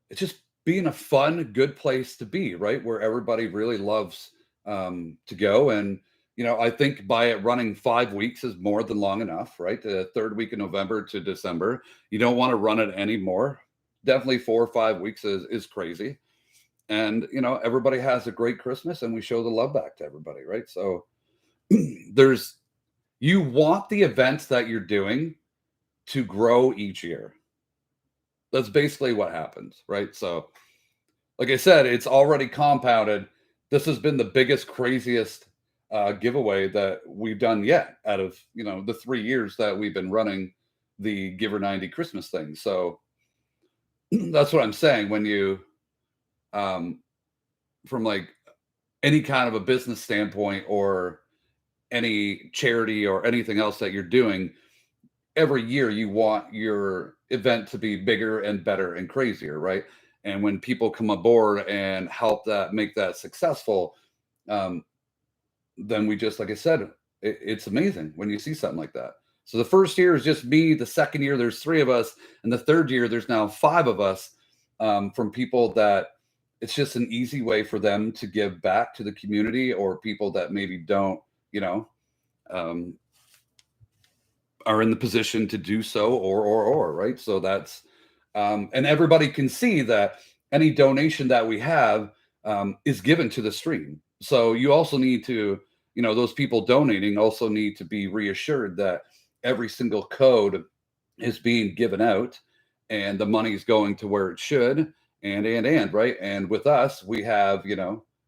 it's just being a fun, good place to be, right? Where everybody really loves to go. And, I think by it running 5 weeks is more than long enough, right? The third week of November to December. You don't want to run it anymore. Definitely 4 or 5 weeks is crazy. And, everybody has a great Christmas and we show the love back to everybody, right? So there's, you want the events that you're doing to grow each year. That's basically what happens, right? So, like I said, it's already compounded. This has been the biggest, craziest giveaway that we've done yet out of the 3 years that we've been running the Giver 90 Christmas thing. So that's what I'm saying. When you, um, from like any kind of a business standpoint or any charity or anything else that you're doing, every year you want your event to be bigger and better and crazier, right? And when people come aboard and help that make that successful, um, then we just, like I said, it's amazing when you see something like that. So the first year is just me. The second year, there's three of us. And the third year, there's now five of us, from people that it's just an easy way for them to give back to the community, or people that maybe don't, um, are in the position to do so, or right. So that's, and everybody can see that any donation that we have, is given to the stream. So you also need to, those people donating also need to be reassured that every single code is being given out and the money's going to where it should. And right. And with us, we have,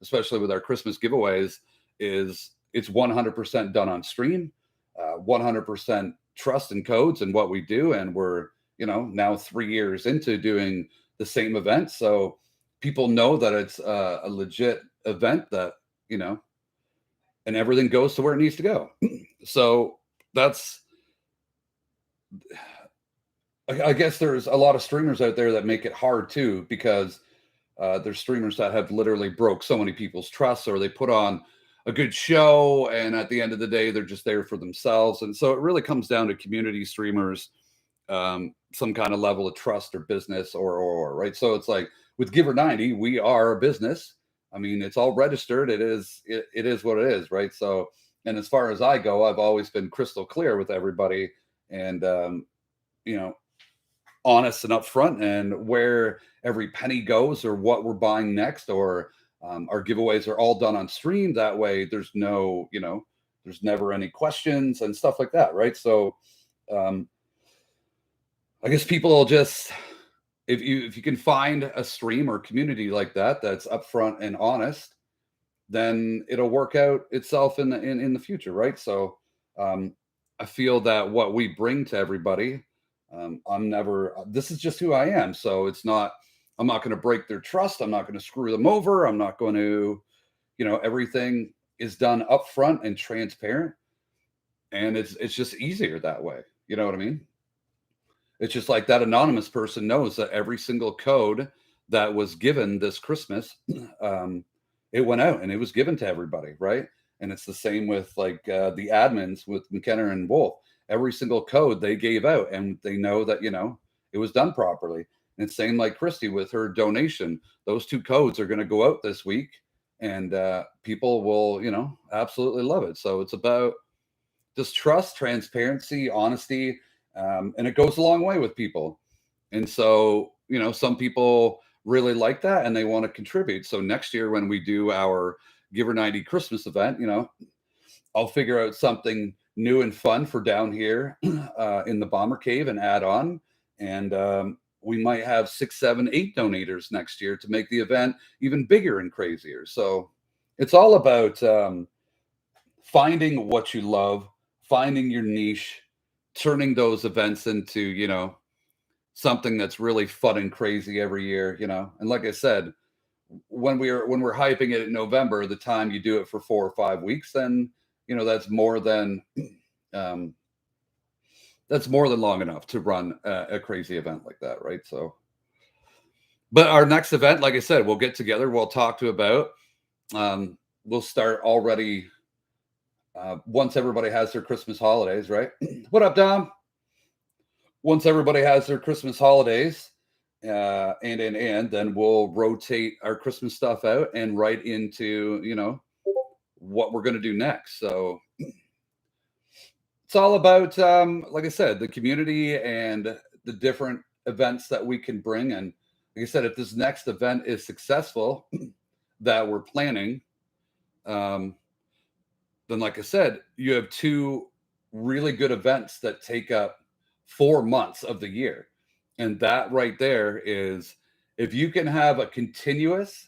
especially with our Christmas giveaways, is it's 100% done on stream, 100% trust in codes and what we do. And we're, now 3 years into doing the same event. So people know that it's a legit event that, and everything goes to where it needs to go. So that's, I guess there's a lot of streamers out there that make it hard too, because there's streamers that have literally broke so many people's trust, or they put on a good show and at the end of the day, they're just there for themselves. And so it really comes down to community streamers, some kind of level of trust or business, or right. So it's like with Giver 90, we are a business. I mean, it's all registered. It is what it is, right? So, and as far as I go, I've always been crystal clear with everybody, and you know, honest and upfront, and where every penny goes, or what we're buying next, or our giveaways are all done on stream. That way, there's no, there's never any questions and stuff like that, right? So, I guess people will just, if you can find a stream or community like that that's upfront and honest, then it'll work out itself in the future, right? So, I feel that what we bring to everybody, I'm never. This is just who I am. So it's not. I'm not going to break their trust. I'm not going to screw them over. I'm not going to, everything is done upfront and transparent, and it's just easier that way. You know what I mean? It's just like that anonymous person knows that every single code that was given this Christmas, it went out and it was given to everybody, right? And it's the same with like the admins with McKenna and Wolf. Every single code they gave out, and they know that it was done properly. And it's same like Christy with her donation. Those two codes are going to go out this week, and people will absolutely love it. So it's about just trust, transparency, honesty, and it goes a long way with people. And so, some people really like that and they want to contribute. So next year when we do our Giver 90 Christmas event, I'll figure out something new and fun for down here in the Bomber Cave and add on. And we might have 6, 7, 8 donators next year to make the event even bigger and crazier. So it's all about finding what you love, finding your niche, turning those events into, something that's really fun and crazy every year. And like I said, when we're hyping it in November, the time you do it for 4 or 5 weeks, then that's more than um, long enough to run a crazy event like that, right? So, but our next event, like I said, we'll get together, we'll talk to about, we'll start already once everybody has their Christmas holidays, right? What up, Dom? Once everybody has their Christmas holidays, and then we'll rotate our Christmas stuff out and right into, what we're going to do next. So it's all about, like I said, the community and the different events that we can bring. And like I said, if this next event is successful that we're planning, then like I said, you have two really good events that take up 4 months of the year. And that right there is, if you can have a continuous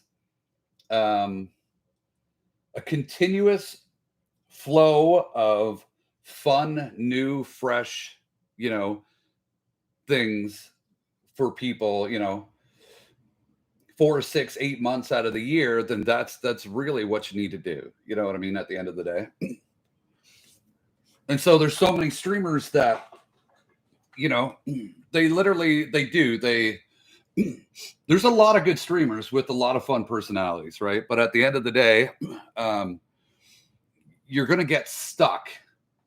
flow of fun, new, fresh, things for people, 4, 6, 8 months out of the year, then that's really what you need to do. You know what I mean? At the end of the day. And so there's so many streamers that, they do. There's a lot of good streamers with a lot of fun personalities, right? But at the end of the day, you're going to get stuck.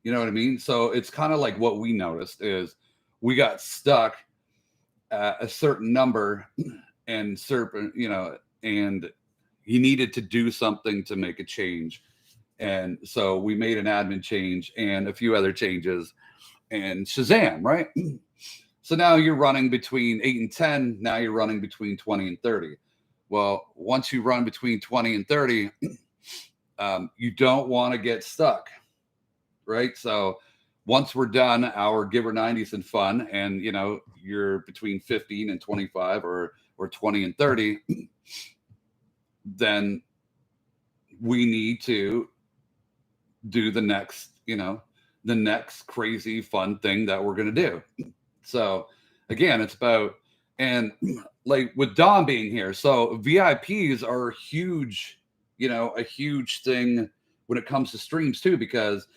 You know what I mean? So it's kind of like what we noticed is we got stuck at a certain number and and he needed to do something to make a change. And so we made an admin change and a few other changes and Shazam, right? So now you're running between 8 and 10. Now you're running between 20 and 30. Well, once you run between 20 and 30, you don't want to get stuck, right? So once we're done our Giver 90s and fun, and you're between 15 and 25 or 20 and 30, then we need to do the next crazy fun thing that we're going to do. So again, it's about, and like with Dom being here, so VIPs are huge, a huge thing when it comes to streams too, because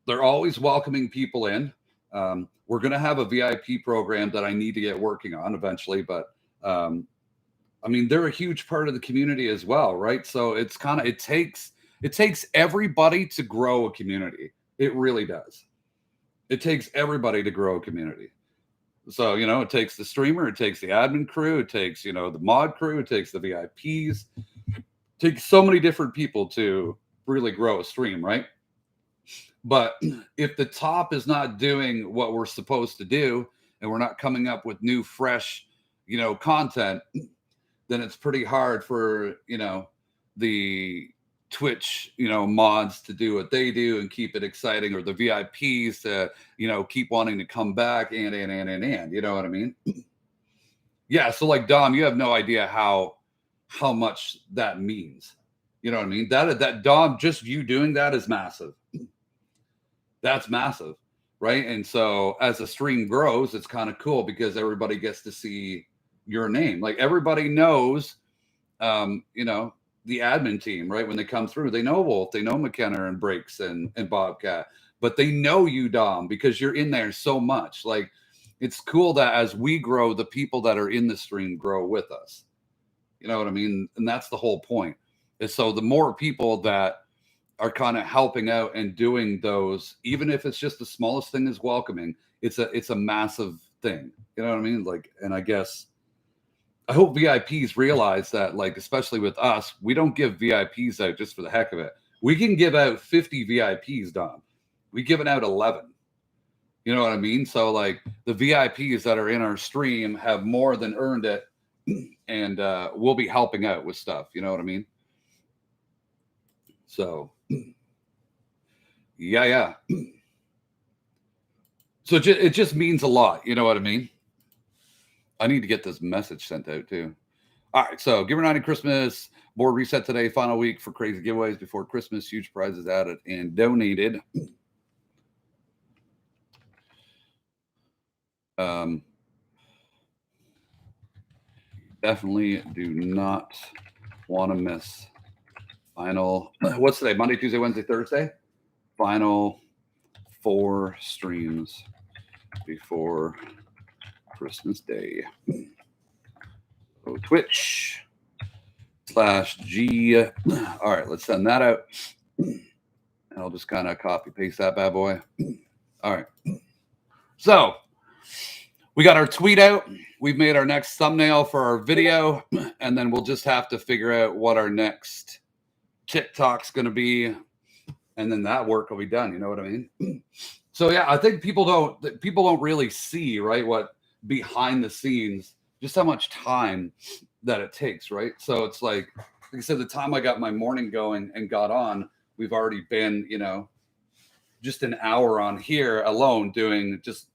they're always welcoming people in. We're going to have a VIP program that I need to get working on eventually, but they're a huge part of the community as well, right? So it's it takes everybody to grow a community. It really does. It takes everybody to grow a community. So, it takes the streamer, it takes the admin crew, it takes, the mod crew, it takes the VIPs, it takes so many different people to really grow a stream, right? But if the top is not doing what we're supposed to do, and we're not coming up with new, fresh, content, then it's pretty hard for, the Twitch, mods to do what they do and keep it exciting, or the VIPs to, keep wanting to come back and, you know what I mean? Yeah. So like Dom, you have no idea how much that means. You know what I mean? That Dom, just you doing that is massive. That's massive. Right. And so as the stream grows, it's kind of cool because everybody gets to see your name. Like everybody knows, the admin team, right? When they come through, they know Wolf, they know McKenna and Breaks and Bobcat, but they know you, Dom, because you're in there so much. Like it's cool that as we grow, the people that are in the stream grow with us. You know what I mean? And that's the whole point. And so the more people that are kind of helping out and doing those, even if it's just the smallest thing is welcoming, it's a massive thing. You know what I mean? Like, and I guess I hope VIPs realize that, like, especially with us, we don't give VIPs out just for the heck of it. We can give out 50 VIPs, Dom. We've given out 11. You know what I mean? So, like, the VIPs that are in our stream have more than earned it, and we'll be helping out with stuff. You know what I mean? So, yeah. So it just means a lot. You know what I mean? I need to get this message sent out too. All right, so Giver 90 Christmas board reset today. Final week for crazy giveaways before Christmas. Huge prizes added and donated. Definitely do not want to miss final. What's today? Monday, Tuesday, Wednesday, Thursday. Final 4 streams before Christmas Day. So Twitch/G. All right, let's send that out. I'll just kind of copy paste that bad boy. All right. So we got our tweet out. We've made our next thumbnail for our video, and then we'll just have to figure out what our next TikTok's going to be, and then that work will be done. You know what I mean? So yeah, I think people don't really see, right, what behind the scenes, just how much time that it takes, right? So it's like I said, the time I got my morning going and got on, we've already been, just an hour on here alone doing just,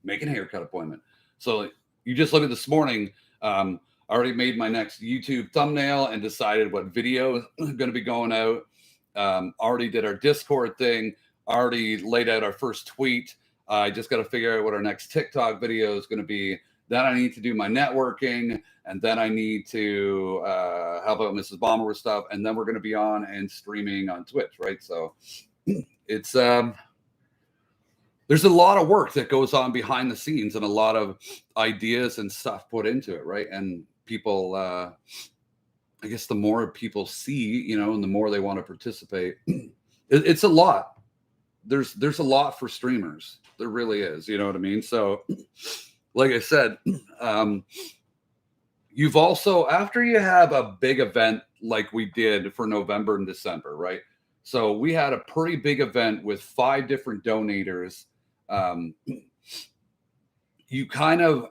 making a haircut appointment. So you just look at this morning. I already made my next YouTube thumbnail and decided what video is going to be going out. Already did our Discord thing. Already laid out our first tweet. I just got to figure out what our next TikTok video is going to be. Then I need to do my networking, and then I need to help out Mrs. Bomber with stuff, and then we're going to be on and streaming on Twitch, right? So it's there's a lot of work that goes on behind the scenes and a lot of ideas and stuff put into it, right? And people, I guess the more people see, and the more they want to participate, it's a lot. There's a lot for streamers. There really is. You know what I mean? So like I said, you've also, after you have a big event like we did for November and December, right? So we had a pretty big event with 5 different donators. You kind of,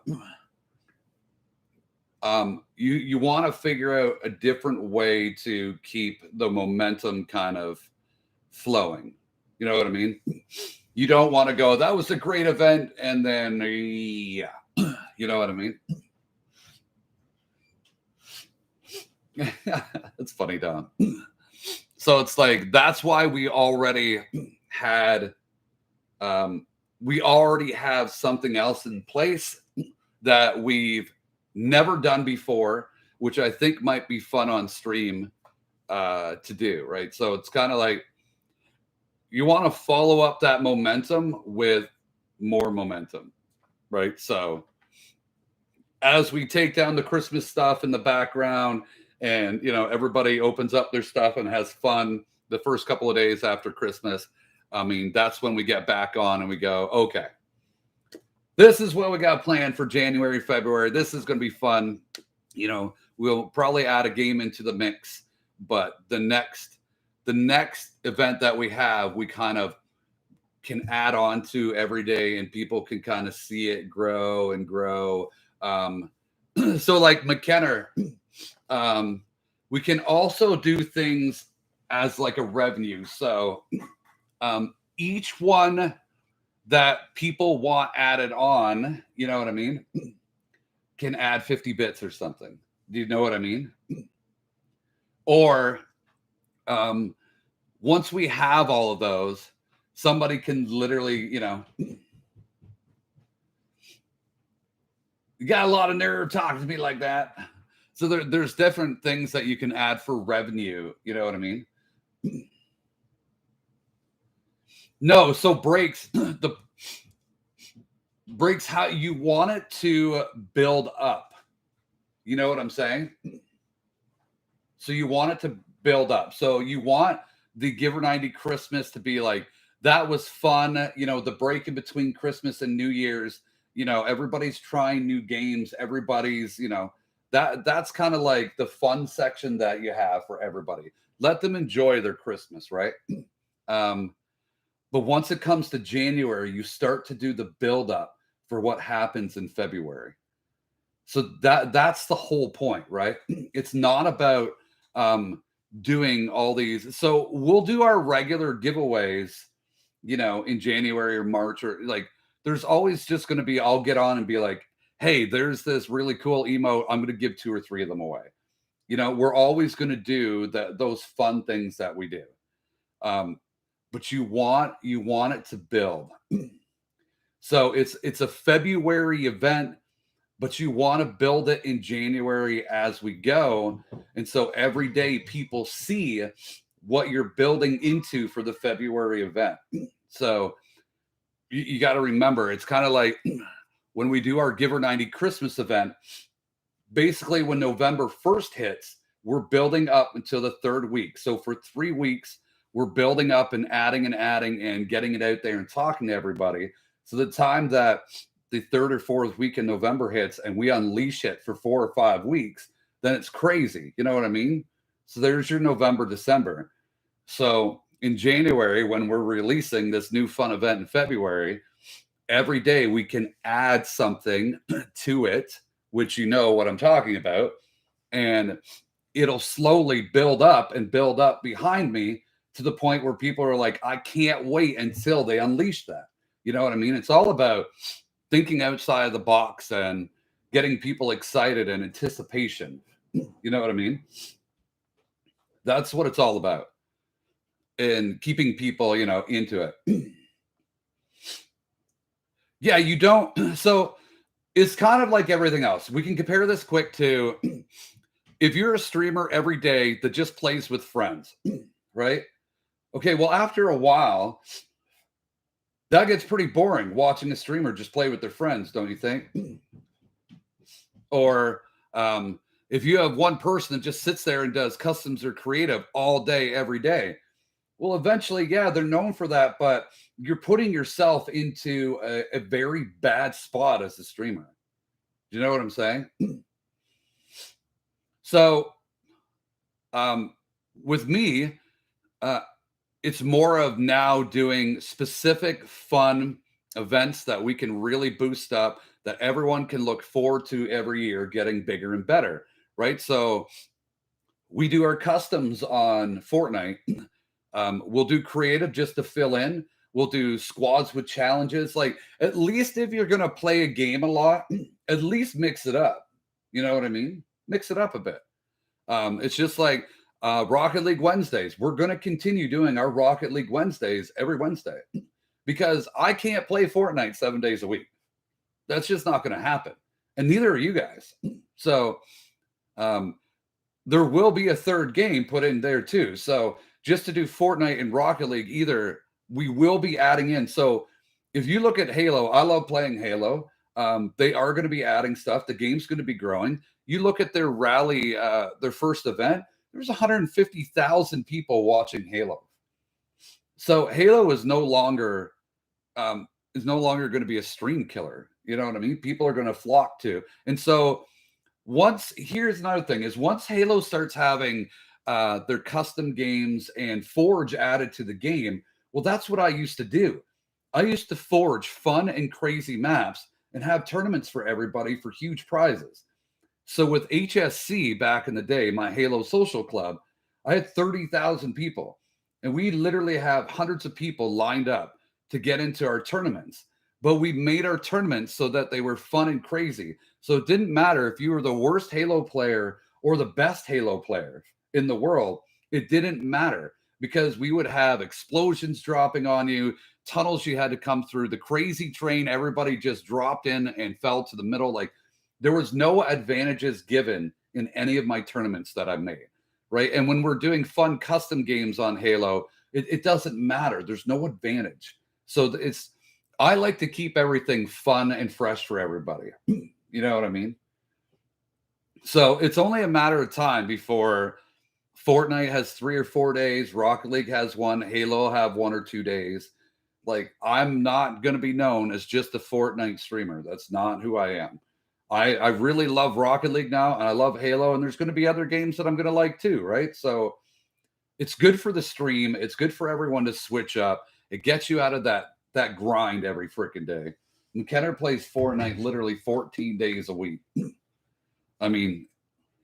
you want to figure out a different way to keep the momentum kind of flowing. You know what I mean? You don't want to go, that was a great event, and then, yeah, you know what I mean? That's funny, Don. So it's like, that's why we already had, we already have something else in place that we've never done before, which I think might be fun on stream to do, right? So it's kind of like, you want to follow up that momentum with more momentum, right? So as we take down the Christmas stuff in the background, and everybody opens up their stuff and has fun the first couple of days after Christmas, I mean, that's when we get back on and we go, okay, this is what we got planned for January, February. This is going to be fun. We'll probably add a game into the mix, but the next event that we have, we kind of can add on to every day, and people can kind of see it grow and grow. So like McKenna, we can also do things as like a revenue. So each one that people want added on, you know what I mean, can add 50 bits or something. Do you know what I mean? Or once we have all of those, somebody can literally, you got a lot of nerve talking to me like that. So there's different things that you can add for revenue. You know what I mean? No, so breaks, the breaks, how you want it to build up. You know what I'm saying? So you want it to build up. So you want the Giver 90 Christmas to be like, that was fun. The break in between Christmas and New Year's, everybody's trying new games. Everybody's, that's kind of like the fun section that you have for everybody. Let them enjoy their Christmas, right? But once it comes to January, you start to do the build up for what happens in February. So that's the whole point, right? It's not about doing all these. So we'll do our regular giveaways, in January or March, or like, there's always just going to be, I'll get on and be like, hey, there's this really cool emote. I'm going to give 2 or 3 of them away. We're always going to do those fun things that we do. But you want it to build. So it's a February event, but you want to build it in January as we go. And so every day people see what you're building into for the February event. So you got to remember, it's kind of like when we do our Giver 90 Christmas event, basically when November 1st hits, we're building up until the third week. So for 3 weeks, we're building up and adding and getting it out there and talking to everybody. So the time that the third or fourth week in November hits and we unleash it for 4 or 5 weeks, then it's crazy. You know what I mean? So there's your November, December. So in January, when we're releasing this new fun event in February, every day we can add something to it, which you know what I'm talking about. And it'll slowly build up and build up behind me to the point where people are like, I can't wait until they unleash that. You know what I mean? It's all about thinking outside of the box and getting people excited and anticipation. You know what I mean? That's what it's all about. And keeping people, into it. Yeah, you don't. So it's kind of like everything else. We can compare this quick to if you're a streamer every day that just plays with friends, right? Okay, well, after a while, that gets pretty boring watching a streamer just play with their friends, don't you think? Or if you have one person that just sits there and does customs or creative all day, every day, well, eventually, yeah, they're known for that, but you're putting yourself into a very bad spot as a streamer. Do you know what I'm saying? So, with me, it's more of now doing specific fun events that we can really boost up, that everyone can look forward to every year, getting bigger and better, right? So we do our customs on Fortnite. We'll do creative just to fill in. We'll do squads with challenges. Like, at least if you're going to play a game a lot, at least mix it up. You know what I mean? Mix it up a bit. It's just like Rocket League Wednesdays. We're going to continue doing our Rocket League Wednesdays every Wednesday because I can't play Fortnite 7 days a week. That's just not going to happen. And neither are you guys. So there will be a third game put in there too. So just to do Fortnite and Rocket League, either we will be adding in. So if you look at Halo, I love playing Halo. They are going to be adding stuff. The game's going to be growing. You look at their rally, their first event, there's 150,000 people watching Halo. So Halo is no longer going to be a stream killer. You know what I mean? People are going to flock to. And so here's another thing is once Halo starts having their custom games and Forge added to the game, well, that's what I used to do. I used to forge fun and crazy maps and have tournaments for everybody for huge prizes. So with HSC back in the day, my Halo social club, I had 30,000 people. And we literally have hundreds of people lined up to get into our tournaments. But we made our tournaments so that they were fun and crazy. So it didn't matter if you were the worst Halo player or the best Halo player in the world. It didn't matter because we would have explosions dropping on you, tunnels you had to come through, the crazy train, everybody just dropped in and fell to the middle. Like, there was no advantages given in any of my tournaments that I've made, right? And when we're doing fun custom games on Halo, it doesn't matter. There's no advantage. So I like to keep everything fun and fresh for everybody. You know what I mean? So it's only a matter of time before Fortnite has 3 or 4 days, Rocket League has 1, Halo will have 1 or 2 days. Like, I'm not going to be known as just a Fortnite streamer. That's not who I am. I really love Rocket League now, and I love Halo, and there's going to be other games that I'm going to like too, right? So it's good for the stream. It's good for everyone to switch up. It gets you out of that grind every freaking day. And Kenner plays Fortnite literally 14 days a week. I mean,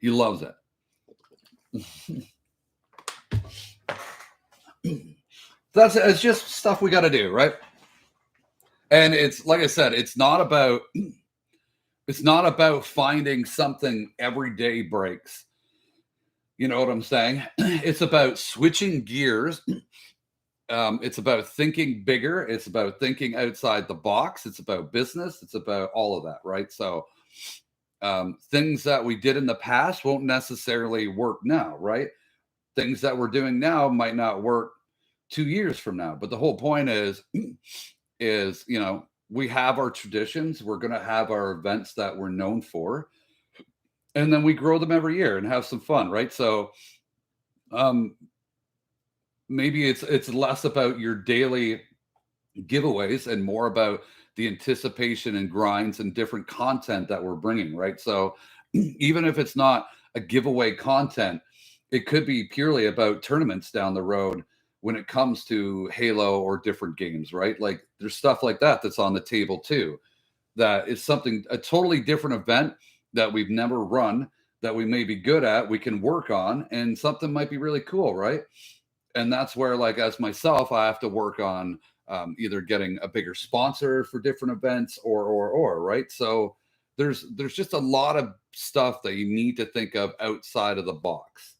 he loves it. It's just stuff we got to do, right? And it's like I said, it's not about finding something everyday breaks. You know what I'm saying? It's about switching gears. It's about thinking bigger. It's about thinking outside the box. It's about business. It's about all of that, right? So things that we did in the past won't necessarily work now, right? Things that we're doing now might not work 2 years from now. But the whole point is, we have our traditions. We're going to have our events that we're known for. and then we grow them every year and have some fun, right? So um, maybe it's less about your daily giveaways and more about the anticipation and grinds and different content that we're bringing, right? So even if it's not a giveaway content, it could be purely about tournaments down the road when it comes to Halo or different games, right? Like there's stuff like that that's on the table too. That is something a totally different event that we've never run that we may be good at, we can work on, and something might be really cool, right? And that's where, like, as myself, I have to work on either getting a bigger sponsor for different events or right. So there's just a lot of stuff that you need to think of outside of the box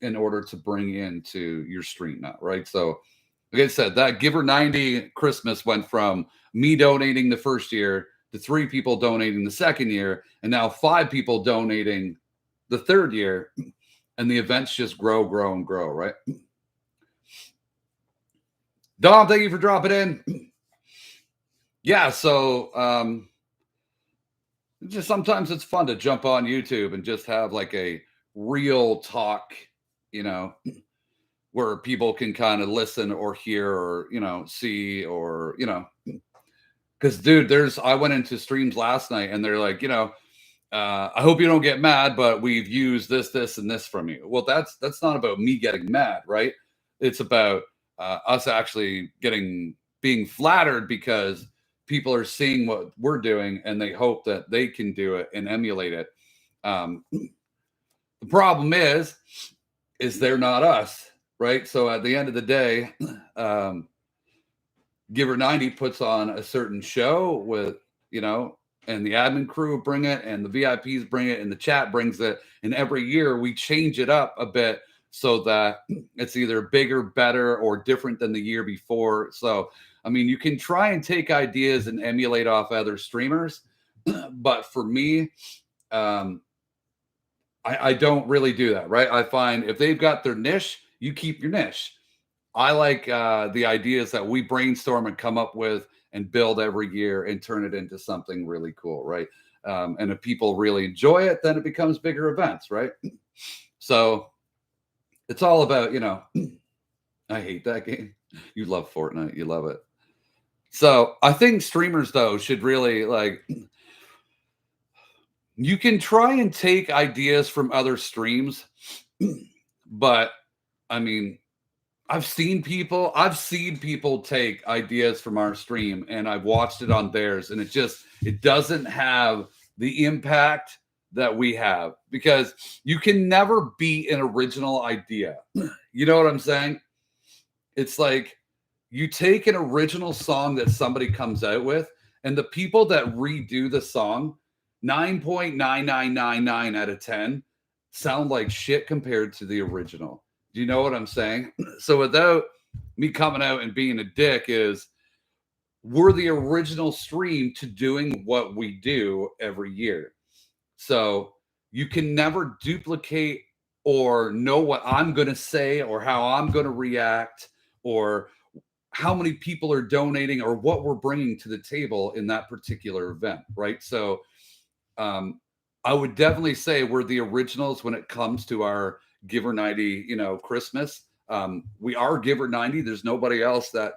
in order to bring into your stream now, right? So like I said, that Giver 90 Christmas went from me donating the first year to 3 people donating the second year, and now 5 people donating the third year, and the events just grow and grow, right? Dom, thank you for dropping in. Yeah, so just sometimes it's fun to jump on YouTube and just have like a real talk, you know, where people can kind of listen or hear or, see or, because dude, I went into streams last night and they're like, I hope you don't get mad, but we've used this, and this from you. Well, that's not about me getting mad, right? It's about us actually being flattered because people are seeing what we're doing and they hope that they can do it and emulate it. The problem is they're not us, right? So at the end of the day, Giver 90 puts on a certain show with, and the admin crew bring it and the VIPs bring it and the chat brings it. And every year we change it up a bit so that it's either bigger, better, or different than the year before. So, I mean, you can try and take ideas and emulate off other streamers. But for me, I don't really do that, right? I find if they've got their niche, you keep your niche. I like the ideas that we brainstorm and come up with and build every year and turn it into something really cool, right? And if people really enjoy it, then it becomes bigger events, right? So it's all about, I hate that game. You love Fortnite, you love it. So I think streamers though should really you can try and take ideas from other streams, but I mean, I've seen people take ideas from our stream and I've watched it on theirs and it doesn't have the impact that we have because you can never beat an original idea. You know what I'm saying? It's like you take an original song that somebody comes out with and the people that redo the song 9.9999 out of 10 sound like shit compared to the original. Do you know what I'm saying? So without me coming out and being a dick we're the original stream to doing what we do every year. So you can never duplicate or know what I'm going to say or how I'm going to react or how many people are donating or what we're bringing to the table in that particular event, right? So I would definitely say we're the originals when it comes to our Giver 90, Christmas. We are Giver 90. There's nobody else that,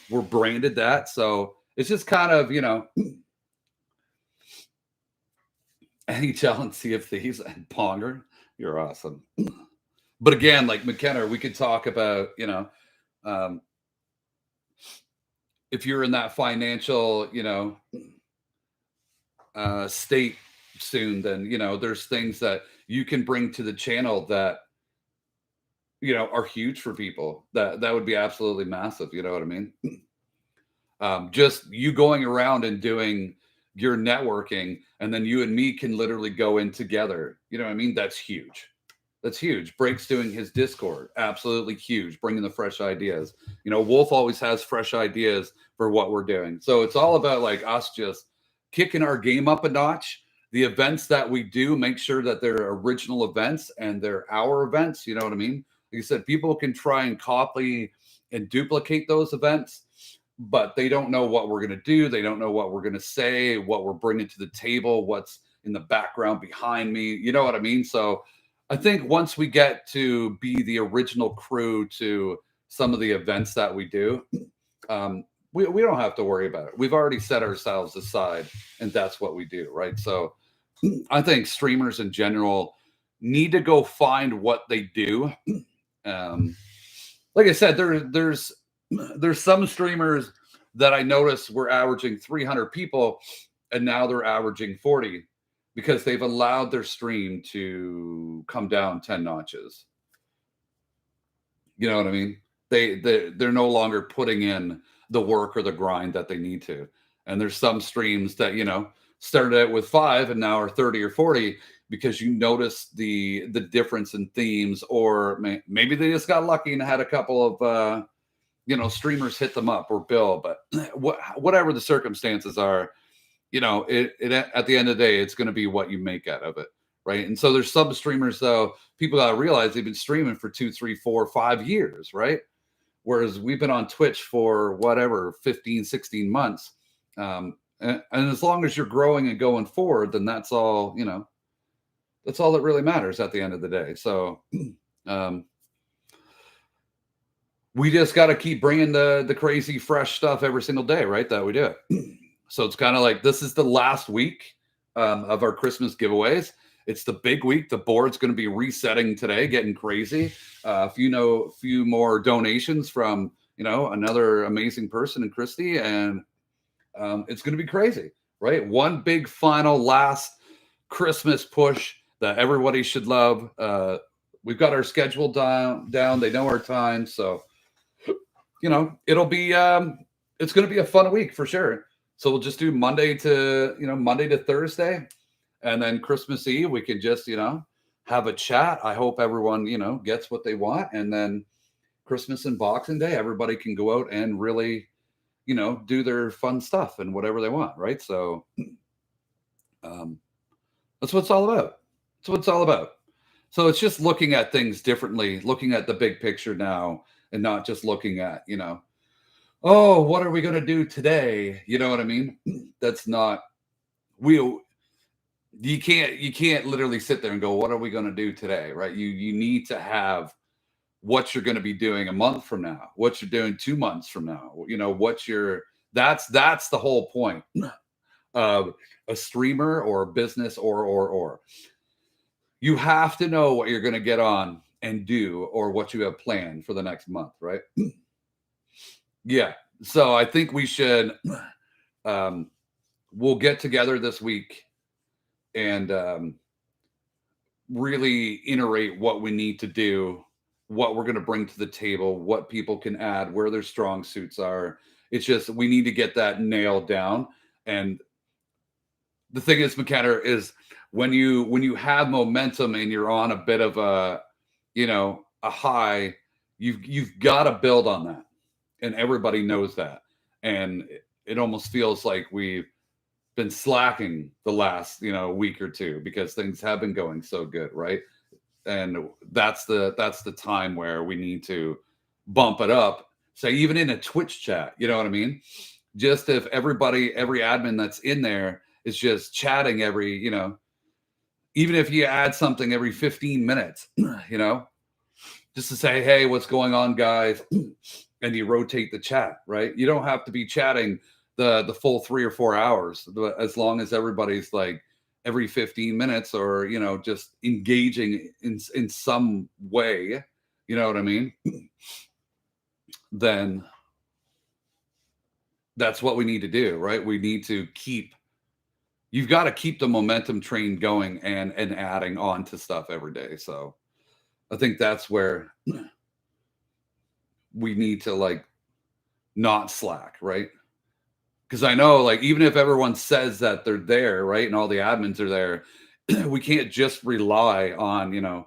we're branded that. So it's just kind of, NHL and Sea of Thieves and Ponger. You're awesome. But again, like McKenna, we could talk about, if you're in that financial, state soon, then there's things that you can bring to the channel that are huge for people. That would be absolutely massive. You know what I mean? Just you going around and doing your networking, and then you and me can literally go in together. You know what I mean? That's huge. That's huge. Break's doing his Discord, absolutely huge, bringing the fresh ideas. Wolf always has fresh ideas for what we're doing. So it's all about like us just kicking our game up a notch. The events that we do, make sure that they're original events and they're our events. You know what I mean? Like I said, people can try and copy and duplicate those events, but they don't know what we're going to do. They don't know what we're going to say, what we're bringing to the table, what's in the background behind me. You know what I mean? So I think once we get to be the original crew to some of the events that we do, we don't have to worry about it. We've already set ourselves aside, and that's what we do, right? So I think streamers in general need to go find what they do. Um, like I said, there's some streamers that I noticed were averaging 300 people, and now they're averaging 40 because they've allowed their stream to come down 10 notches. You know what I mean? They're no longer putting in the work or the grind that they need to. And there's some streams that, started out with 5 and now are 30 or 40 because you notice the difference in themes, or maybe they just got lucky and had a couple of streamers hit them up or bill. But whatever the circumstances are, it at the end of the day, it's going to be what you make out of it, right? And so there's some streamers, though, people got to realize they've been streaming for 2, 3, 4, 5 years, right? Whereas we've been on Twitch for whatever 15, 16 months. And as long as you're growing and going forward, then that's all, that's all that really matters at the end of the day. So we just got to keep bringing the crazy fresh stuff every single day, right? That we do it. So it's kind of like this is the last week of our Christmas giveaways. It's the big week. The board's going to be resetting today, getting crazy. A few more donations from another amazing person in Christy, and it's going to be crazy, right? One big final last Christmas push that everybody should love. We've got our schedule down. They know our time, so it'll be it's going to be a fun week for sure. So we'll just do Monday to Thursday. And then Christmas Eve, we can just, have a chat. I hope everyone, gets what they want. And then Christmas and Boxing Day, everybody can go out and really, do their fun stuff and whatever they want, right? So that's what it's all about. That's what it's all about. So it's just looking at things differently, looking at the big picture now, and not just looking at, oh, what are we going to do today? You know what I mean? That's not, you can't literally sit there and go, what are we going to do today? Right. You need to have what you're going to be doing a month from now, what you're doing 2 months from now, that's the whole point of a streamer or a business or you have to know what you're going to get on and do, or what you have planned for the next month. Right. Yeah. So I think we should, we'll get together this week and really iterate what we need to do, what we're going to bring to the table, what people can add, where their strong suits are. It's just, we need to get that nailed down. And the thing is, McKenna, is when you have momentum and you're on a bit of a high, you've got to build on that. And everybody knows that. And it almost feels like we've been slacking the last, week or two because things have been going so good, right? And that's the time where we need to bump it up. So even in a Twitch chat, you know what I mean? Just if every admin that's in there is just chatting every, even if you add something every 15 minutes, just to say, hey, what's going on, guys? And you rotate the chat, right? You don't have to be chatting the full 3 or 4 hours, but as long as everybody's like every 15 minutes or, just engaging in some way, you know what I mean? Then that's what we need to do, right? We need to you've got to keep the momentum train going and adding on to stuff every day. So I think that's where we need to not slack, right? Because I know, even if everyone says that they're there, right, and all the admins are there, we can't just rely on,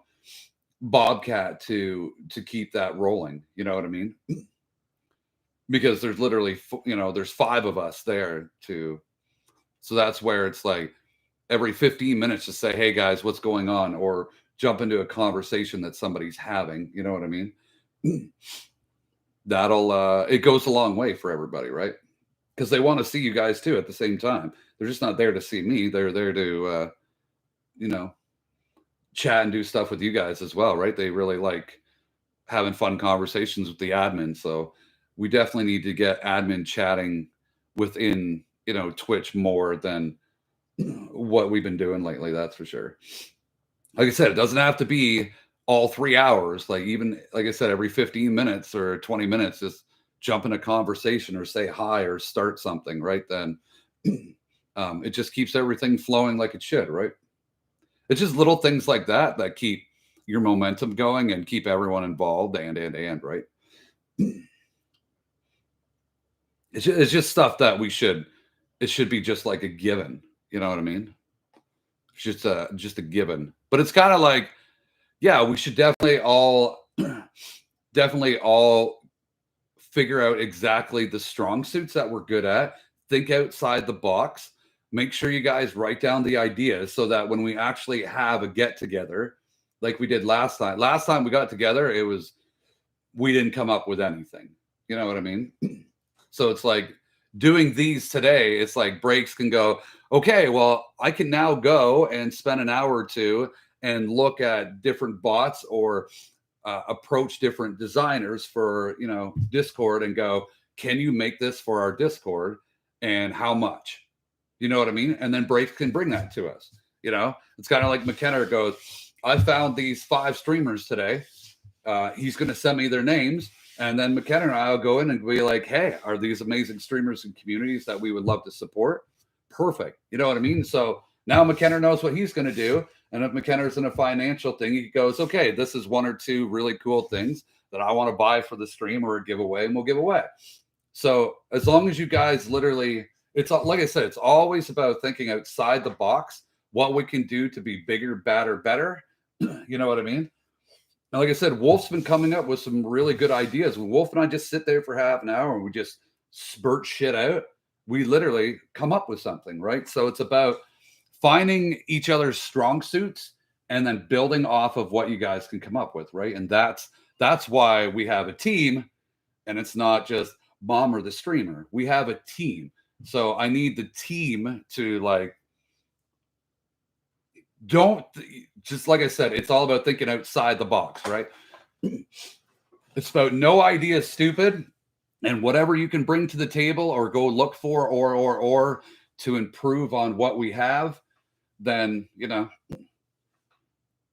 Bobcat to keep that rolling. You know what I mean? Because there's literally, there's 5 of us there too. So that's where it's like every 15 minutes to say, hey guys, what's going on? Or jump into a conversation that somebody's having. You know what I mean? That'll, it goes a long way for everybody, right? Because they want to see you guys too at the same time. They're just not there to see me. They're there to chat and do stuff with you guys as well, right? They really like having fun conversations with the admin. So we definitely need to get admin chatting within, Twitch more than what we've been doing lately. That's for sure. Like I said, it doesn't have to be all 3 hours. Like even, like I said, every 15 minutes or 20 minutes, just jump in a conversation or say hi or start something, right? Then it just keeps everything flowing like it should, right? It's just little things like that that keep your momentum going and keep everyone involved and right. It's just stuff that it should be just like a given. You know what I mean? It's just a given. But it's kind of like, yeah, we should definitely all figure out exactly the strong suits that we're good at, think outside the box, make sure you guys write down the ideas so that when we actually have a get together, like we did last time we got together, we didn't come up with anything. You know what I mean? So it's like doing these today, it's like Breaks can go, okay, well, I can now go and spend an hour or two and look at different bots or approach different designers for, Discord and go, can you make this for our Discord and how much? You know what I mean? And then Breaks can bring that to us. It's kind of like McKenna goes, I found these 5 streamers today. He's going to send me their names. And then McKenna and I will go in and be like, hey, are these amazing streamers and communities that we would love to support? Perfect. You know what I mean? So now McKenna knows what he's going to do. And if McKenna's in a financial thing, he goes, okay, this is 1 or 2 really cool things that I want to buy for the stream or a giveaway, and we'll give away. So as long as you guys literally, it's like I said, it's always about thinking outside the box, what we can do to be bigger, badder, better. You know what I mean? And like I said, Wolf's been coming up with some really good ideas. When Wolf and I just sit there for half an hour and we just spurt shit out, we literally come up with something, right? So it's about finding each other's strong suits and then building off of what you guys can come up with, right? And that's why we have a team, and it's not just Bomber the streamer. We have a team. So I need the team to just like I said, it's all about thinking outside the box, right? It's about no idea is stupid, and whatever you can bring to the table or go look for or to improve on what we have, then, and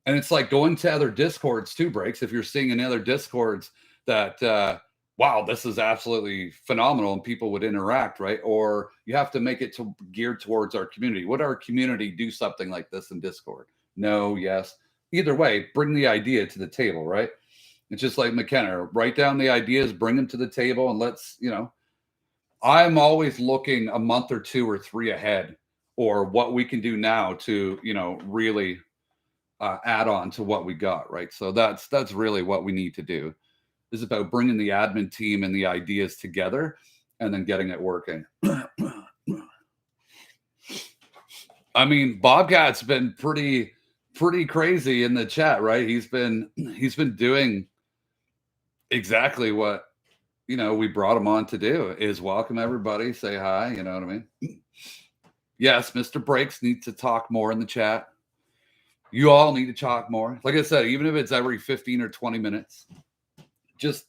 it's like going to other Discords too, Breaks. If you're seeing in other Discords that, wow, this is absolutely phenomenal and people would interact, right? Or you have to make it geared towards our community. Would our community do something like this in Discord? No, yes. Either way, bring the idea to the table, right? It's just like McKenna, write down the ideas, bring them to the table, and let's, I'm always looking a month or 2 or 3 ahead, or what we can do now to, really add on to what we got, right? So that's really what we need to do. Is about bringing the admin team and the ideas together and then getting it working. I mean, Bobcat's been pretty crazy in the chat, right? He's been doing exactly what, we brought him on to do, is welcome everybody, say hi, you know what I mean? Yes, Mr. Breaks needs to talk more in the chat. You all need to talk more. Like I said, even if it's every 15 or 20 minutes, just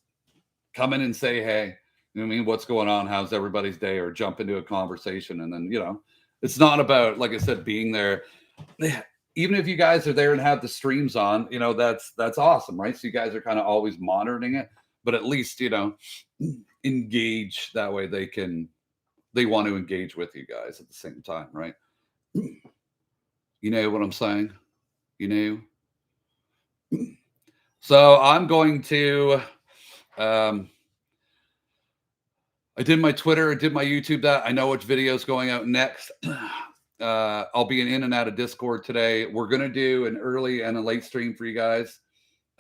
come in and say, hey, you know what I mean? What's going on? How's everybody's day? Or jump into a conversation. And then, it's not about, like I said, being there. Even if you guys are there and have the streams on, that's awesome, right? So you guys are kind of always monitoring it, but at least, engage that way. They want to engage with you guys at the same time, right? You know what I'm saying? So I'm going to, I did my Twitter, I did my YouTube, that I know which video is going out next. I'll be in and out of Discord today. We're going to do an early and a late stream for you guys.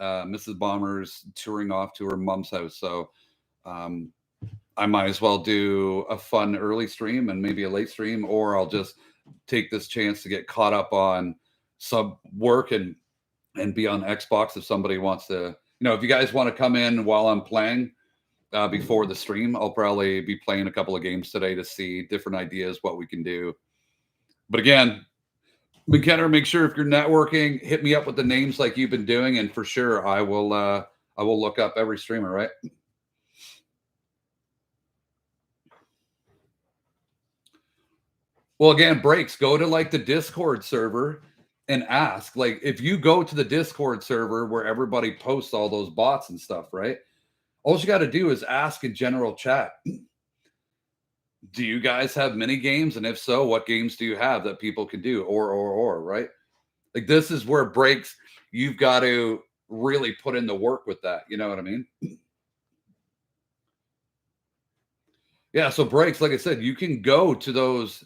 Mrs. Bomber's touring off to her mom's house. So I might as well do a fun early stream and maybe a late stream, or I'll just take this chance to get caught up on some work and be on Xbox if somebody wants to, if you guys want to come in while I'm playing before the stream, I'll probably be playing a couple of games today to see different ideas, what we can do. But again, McKenna, make sure if you're networking, hit me up with the names like you've been doing, and for sure I will look up every streamer, right? Well, again, breaks, go to like the Discord server and ask. Like, if you go to the Discord server where everybody posts all those bots and stuff, right? All you got to do is ask in general chat, do you guys have mini games? And if so, what games do you have that people can do? Or, right? Like, this is where breaks, you've got to really put in the work with that. You know what I mean? Yeah. So breaks, like I said, you can go to those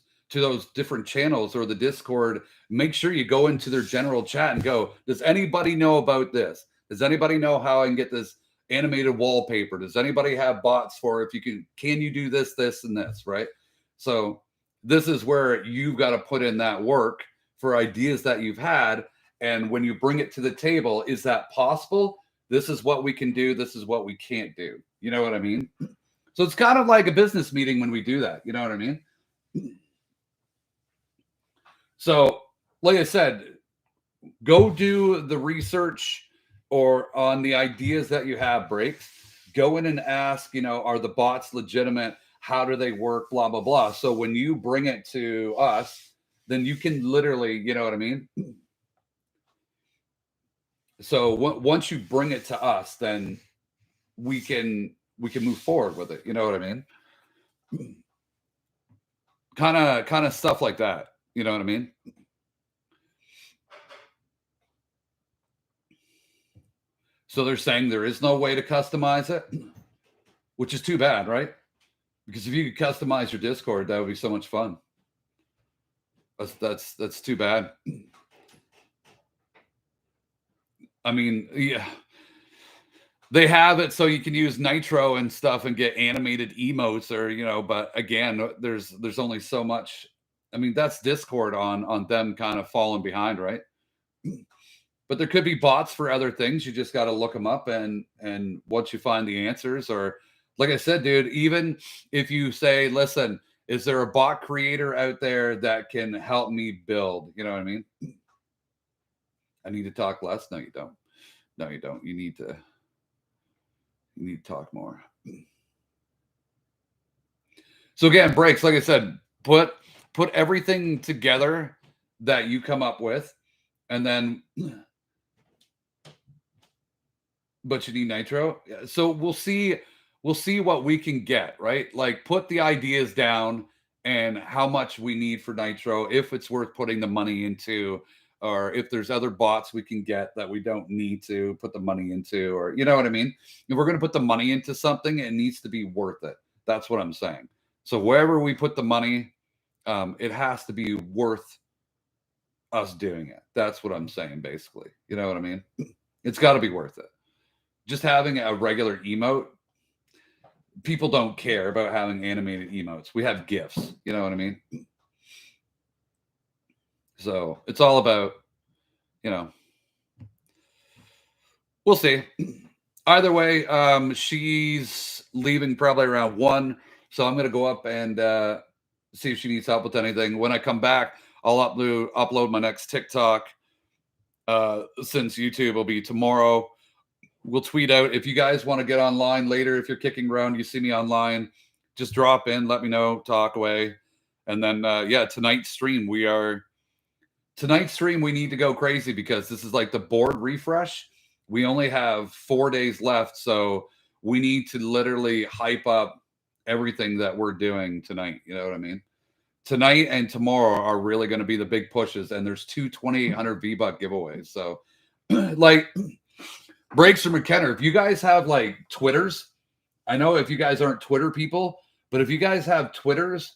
different channels or the Discord. Make sure you go into their general chat and go, does anybody know about this? Does anybody know how I can get this animated wallpaper? Does anybody have bots for if you can you do this, this, and this, right? So this is where you've got to put in that work for ideas that you've had. And when you bring it to the table, is that possible? This is what we can do. This is what we can't do. You know what I mean? So it's kind of like a business meeting when we do that. You know what I mean? So, like I said, go do the research or on the ideas that you have, breaks. Go in and ask, are the bots legitimate? How do they work? Blah, blah, blah. So when you bring it to us, then you can literally, you know what I mean? So once you bring it to us, then we can move forward with it. You know what I mean? Kind of stuff like that. You know what I mean? So they're saying there is no way to customize it, which is too bad, right? Because if you could customize your Discord, that would be so much fun. That's too bad. I mean, yeah, they have it so you can use Nitro and stuff and get animated emotes, or but again, there's only so much. I mean, that's Discord on them kind of falling behind, right? But there could be bots for other things. You just got to look them up, and once you find the answers, or like I said, dude, even if you say, listen, is there a bot creator out there that can help me build? You know what I mean? I need to talk less. No, you don't. No, you don't. You need to talk more. So again, breaks, like I said, put everything together that you come up with, and then but you need Nitro. So we'll see what we can get, right? Like, put the ideas down and how much we need for Nitro, if it's worth putting the money into, or if there's other bots we can get that we don't need to put the money into, or you know what I mean? If we're going to put the money into something, it needs to be worth it. That's what I'm saying. So wherever we put the money, it has to be worth us doing it. That's what I'm saying, basically. You know what I mean? It's got to be worth it. Just having a regular emote, people don't care about having animated emotes. We have GIFs. You know what I mean? So it's all about, we'll see. Either way, she's leaving probably around 1. So I'm going to go up and see if she needs help with anything. When I come back, I'll upload my next TikTok, since YouTube will be tomorrow. We'll tweet out. If you guys want to get online later, if you're kicking around, you see me online, just drop in, let me know, talk away. And then, tonight's stream, we need to go crazy because this is like the board refresh. We only have 4 days left. So we need to literally hype up everything that we're doing tonight. You know what I mean? Tonight and tomorrow are really going to be the big pushes. And there's 2 2,800 V-Buck giveaways. So like, breaks from McKenna, if you guys have like Twitters, I know if you guys aren't Twitter people, but if you guys have Twitters,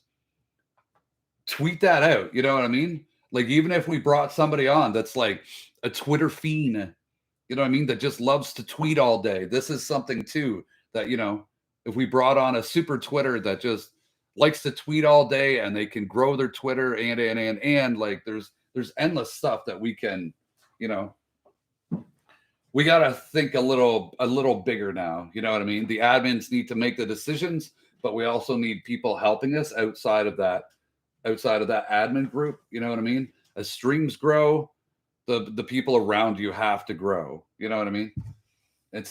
tweet that out. You know what I mean? Like, even if we brought somebody on that's like a Twitter fiend, you know what I mean, that just loves to tweet all day. This is something too that, if we brought on a super Twitter that just likes to tweet all day and they can grow their Twitter and like there's endless stuff that we can, we got to think a little bigger now. You know what I mean? The admins need to make the decisions, but we also need people helping us outside of that admin group. You know what I mean? as streams grow, the people around you have to grow. You know what I mean?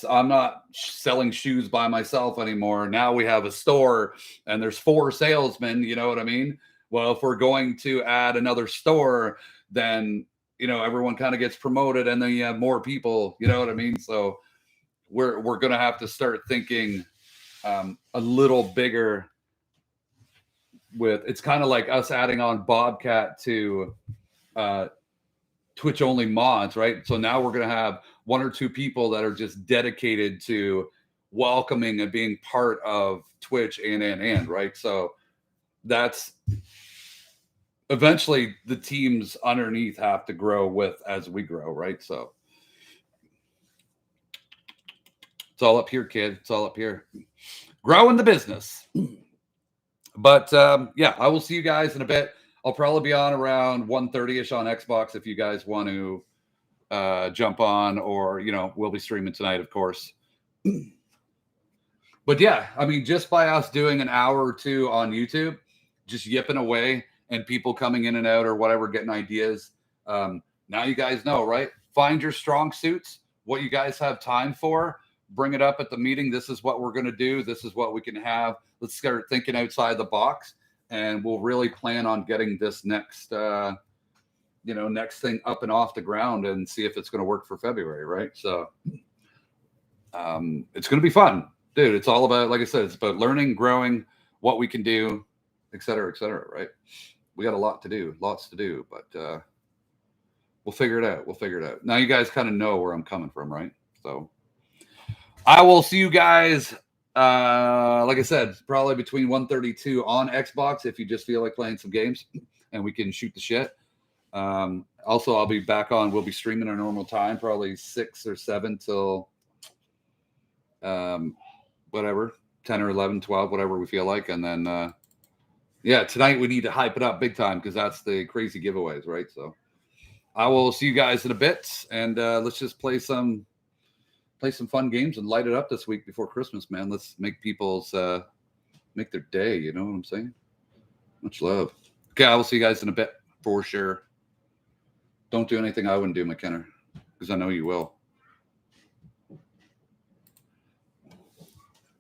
I'm not selling shoes by myself anymore. Now we have a store and there's 4 salesmen. You know what I mean? Well, if we're going to add another store, then everyone kind of gets promoted, and then you have more people. You know what I mean? So we're gonna have to start thinking a little bigger. It's kind of like us adding on Bobcat to Twitch only mods, right? So now we're going to have 1 or 2 people that are just dedicated to welcoming and being part of Twitch and right? So that's eventually the teams underneath have to grow with as we grow, right? So it's all up here, kid. It's all up here. Growing the business. But yeah, I will see you guys in a bit. I'll probably be on around 1:30ish on Xbox if you guys want to jump on, or we'll be streaming tonight, of course. But yeah, I mean, just by us doing an hour or 2 on YouTube, just yipping away and people coming in and out or whatever, getting ideas. Now you guys know, right? Find your strong suits, what you guys have time for. Bring it up at the meeting. This is what we're going to do. This is what we can have. Let's start thinking outside the box, and we'll really plan on getting this next thing up and off the ground and see if it's going to work for February, right? So it's going to be fun, dude. It's all about, like I said, it's about learning, growing, what we can do, et cetera, right? We got lots to do, but we'll figure it out. Now you guys kind of know where I'm coming from, right? So I will see you guys, like I said, probably between 1:32 on Xbox if you just feel like playing some games and we can shoot the shit. Also, I'll be back on. We'll be streaming our normal time, probably 6 or 7 till whatever, 10 or 11, 12, whatever we feel like. And then, yeah, tonight we need to hype it up big time because that's the crazy giveaways, right? So I will see you guys in a bit, and let's just play some fun games and light it up this week before Christmas, man. Let's make people's make their day. You know what I'm saying? Much love. Okay, I will see you guys in a bit for sure. Don't do anything I wouldn't do, McKenna, because I know you will.